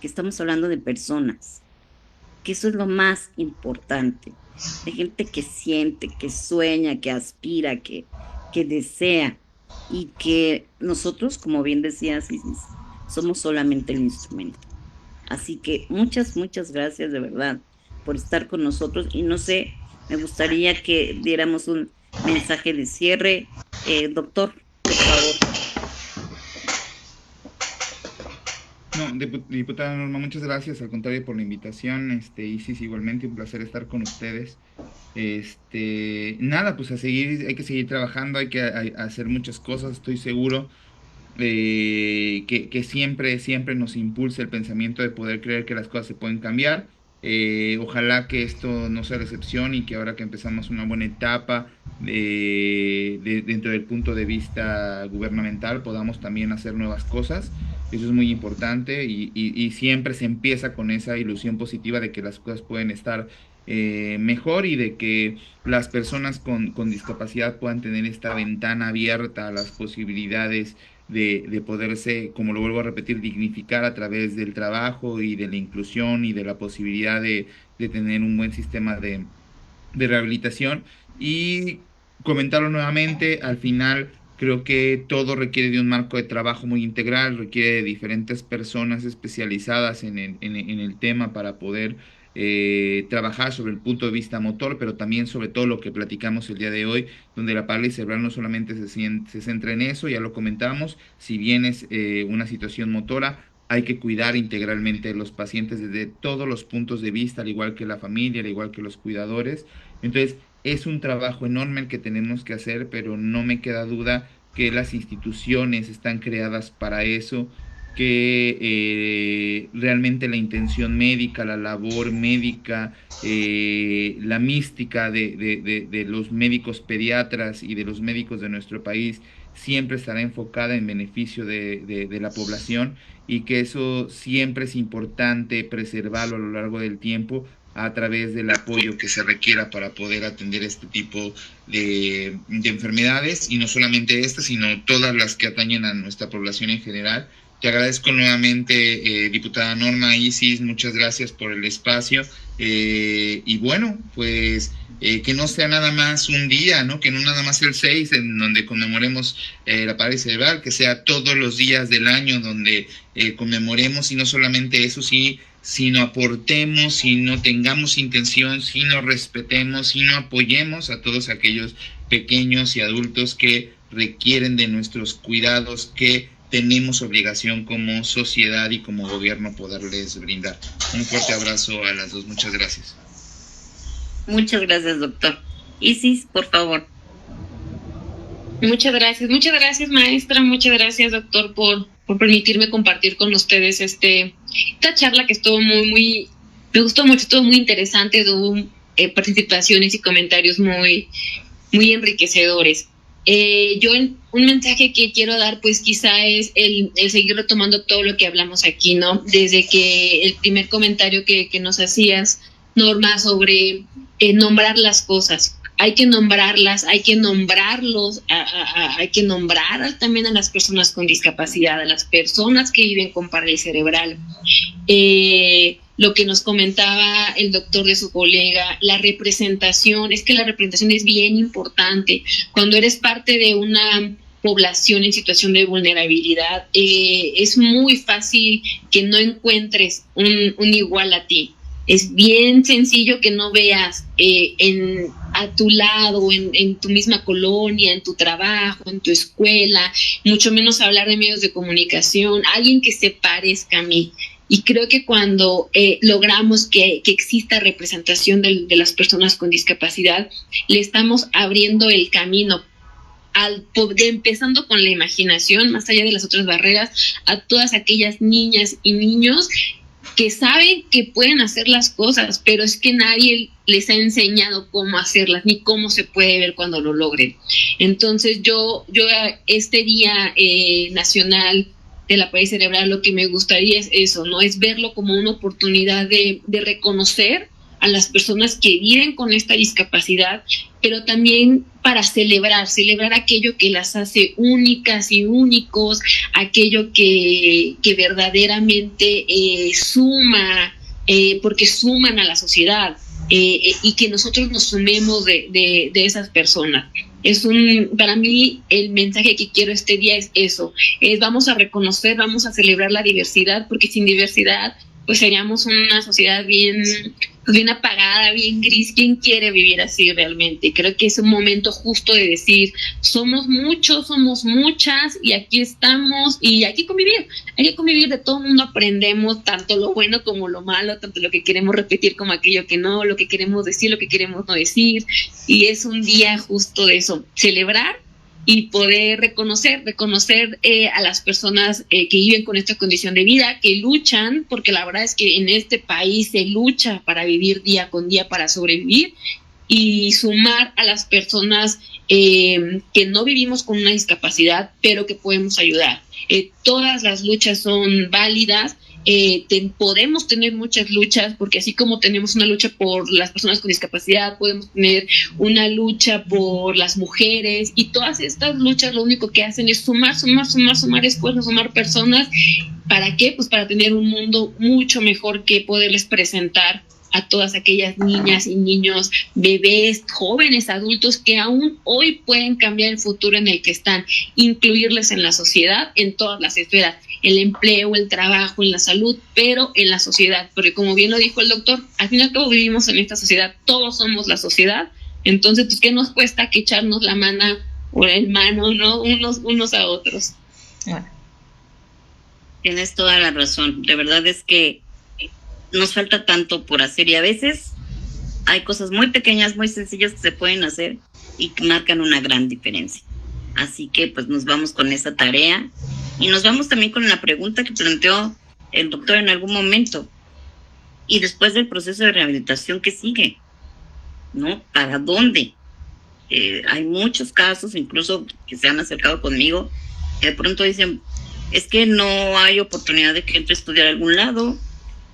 que estamos hablando de personas, que eso es lo más importante, de gente que siente, que sueña, que aspira, que desea, y que nosotros, como bien decías, Isis, somos solamente el instrumento. Así que muchas, muchas gracias de verdad por estar con nosotros, y no sé, me gustaría que diéramos un mensaje de cierre. Doctor, por favor. No, diputada Norma, muchas gracias, al contrario, por la invitación. Isis, igualmente un placer estar con ustedes. Nada, pues hay que seguir trabajando, hay que hacer muchas cosas, estoy seguro que siempre nos impulsa el pensamiento de poder creer que las cosas se pueden cambiar. Ojalá que esto no sea la excepción y que ahora que empezamos una buena etapa dentro del punto de vista gubernamental podamos también hacer nuevas cosas. Eso es muy importante y siempre se empieza con esa ilusión positiva de que las cosas pueden estar mejor y de que las personas con discapacidad puedan tener esta ventana abierta a las posibilidades de poderse, como lo vuelvo a repetir, dignificar a través del trabajo y de la inclusión y de la posibilidad de tener un buen sistema de rehabilitación. Y comentarlo nuevamente, al final creo que todo requiere de un marco de trabajo muy integral, requiere de diferentes personas especializadas en el tema para poder trabajar sobre el punto de vista motor, pero también sobre todo lo que platicamos el día de hoy, donde la parálisis cerebral no solamente se centra en eso, ya lo comentamos, si bien es una situación motora, hay que cuidar integralmente a los pacientes desde todos los puntos de vista, al igual que la familia, al igual que los cuidadores. Entonces, es un trabajo enorme el que tenemos que hacer, pero no me queda duda que las instituciones están creadas para eso, que realmente la intención médica, la labor médica, la mística de los médicos pediatras y de los médicos de nuestro país siempre estará enfocada en beneficio de la población, y que eso siempre es importante preservarlo a lo largo del tiempo a través del apoyo que se requiera para poder atender este tipo de enfermedades, y no solamente estas, sino todas las que atañen a nuestra población en general. Te agradezco nuevamente, diputada Norma, Isis, muchas gracias por el espacio, y bueno, pues que no sea nada más un día, ¿no? Que no nada más el 6 en donde conmemoremos la parálisis cerebral, que sea todos los días del año donde conmemoremos, y no solamente eso, sí, sino aportemos, sino tengamos intención, sino respetemos, sino apoyemos a todos aquellos pequeños y adultos que requieren de nuestros cuidados, que tenemos obligación como sociedad y como gobierno poderles brindar. Un fuerte abrazo a las dos, muchas gracias. Muchas gracias, doctor. Isis, por favor. Muchas gracias, maestra, muchas gracias, doctor, por permitirme compartir con ustedes esta charla que estuvo me gustó mucho, estuvo muy interesante, tuvo participaciones y comentarios muy enriquecedores. Yo un mensaje que quiero dar, pues quizá es el seguir retomando todo lo que hablamos aquí, ¿no? Desde que el primer comentario que nos hacías, Norma, sobre nombrar las cosas. Hay que nombrarlas, hay que nombrarlos, hay que nombrar también a las personas con discapacidad, a las personas que viven con parálisis cerebral. Lo que nos comentaba el doctor de su colega, la representación, es que la representación es bien importante. Cuando eres parte de una población en situación de vulnerabilidad, es muy fácil que no encuentres un igual a ti. Es bien sencillo que no veas a tu lado, en tu misma colonia, en tu trabajo, en tu escuela, mucho menos hablar de medios de comunicación, alguien que se parezca a mí. Y creo que cuando logramos que exista representación de las personas con discapacidad, le estamos abriendo el camino empezando con la imaginación, más allá de las otras barreras, a todas aquellas niñas y niños que saben que pueden hacer las cosas, pero es que nadie les ha enseñado cómo hacerlas, ni cómo se puede ver cuando lo logren. Entonces yo este día nacional de la parálisis cerebral, lo que me gustaría es eso, ¿no? Es verlo como una oportunidad de reconocer a las personas que viven con esta discapacidad, pero también para celebrar aquello que las hace únicas y únicos, aquello que verdaderamente suma, porque suman a la sociedad, y que nosotros nos sumemos de esas personas. Para mí el mensaje que quiero este día es eso, vamos a reconocer, vamos a celebrar la diversidad, porque sin diversidad pues seríamos una sociedad bien apagada, bien gris. ¿Quién quiere vivir así realmente? Creo que es un momento justo de decir, somos muchos, somos muchas, y aquí estamos, y hay que convivir, de todo el mundo aprendemos, tanto lo bueno como lo malo, tanto lo que queremos repetir como aquello que no, lo que queremos decir, lo que queremos no decir, y es un día justo de eso, celebrar y poder reconocer a las personas que viven con esta condición de vida, que luchan, porque la verdad es que en este país se lucha para vivir día con día, para sobrevivir, y sumar a las personas que no vivimos con una discapacidad, pero que podemos ayudar. Todas las luchas son válidas. Podemos tener muchas luchas, porque así como tenemos una lucha por las personas con discapacidad, podemos tener una lucha por las mujeres, y todas estas luchas lo único que hacen es sumar esfuerzos, sumar personas. ¿Para qué? Pues para tener un mundo mucho mejor que poderles presentar a todas aquellas niñas y niños, bebés, jóvenes, adultos que aún hoy pueden cambiar el futuro en el que están, incluirles en la sociedad, en todas las esferas, el empleo, el trabajo, en la salud, pero en la sociedad, porque como bien lo dijo el doctor, al fin y al cabo vivimos en esta sociedad, todos somos la sociedad. Entonces, pues, ¿qué nos cuesta que echarnos la mano o el mano, ¿no? Unos a otros? Bueno. Tienes toda la razón, de verdad es que nos falta tanto por hacer, y a veces hay cosas muy pequeñas, muy sencillas que se pueden hacer y que marcan una gran diferencia. Así que pues nos vamos con esa tarea, y nos vamos también con la pregunta que planteó el doctor en algún momento. Y después del proceso de rehabilitación, ¿qué sigue? ¿No? ¿Para dónde? Hay muchos casos, incluso que se han acercado conmigo, que de pronto dicen, es que no hay oportunidad de que entre a estudiar a algún lado,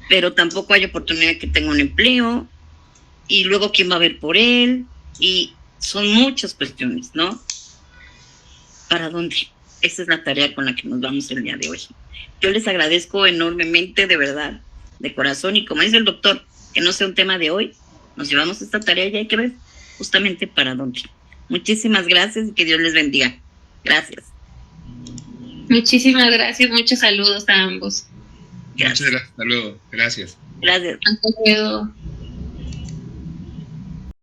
pero tampoco hay oportunidad de que tenga un empleo, y luego quién va a ver por él, y son muchas cuestiones, ¿no? ¿Para dónde? Esa es la tarea con la que nos vamos el día de hoy. Yo les agradezco enormemente, de verdad, de corazón, y como dice el doctor, que no sea un tema de hoy, nos llevamos esta tarea y hay que ver justamente para dónde. Muchísimas gracias y que Dios les bendiga. Gracias. Muchísimas gracias, muchos saludos a ambos. Gracias. Muchas gracias, hasta luego. Gracias. Gracias. Hasta luego.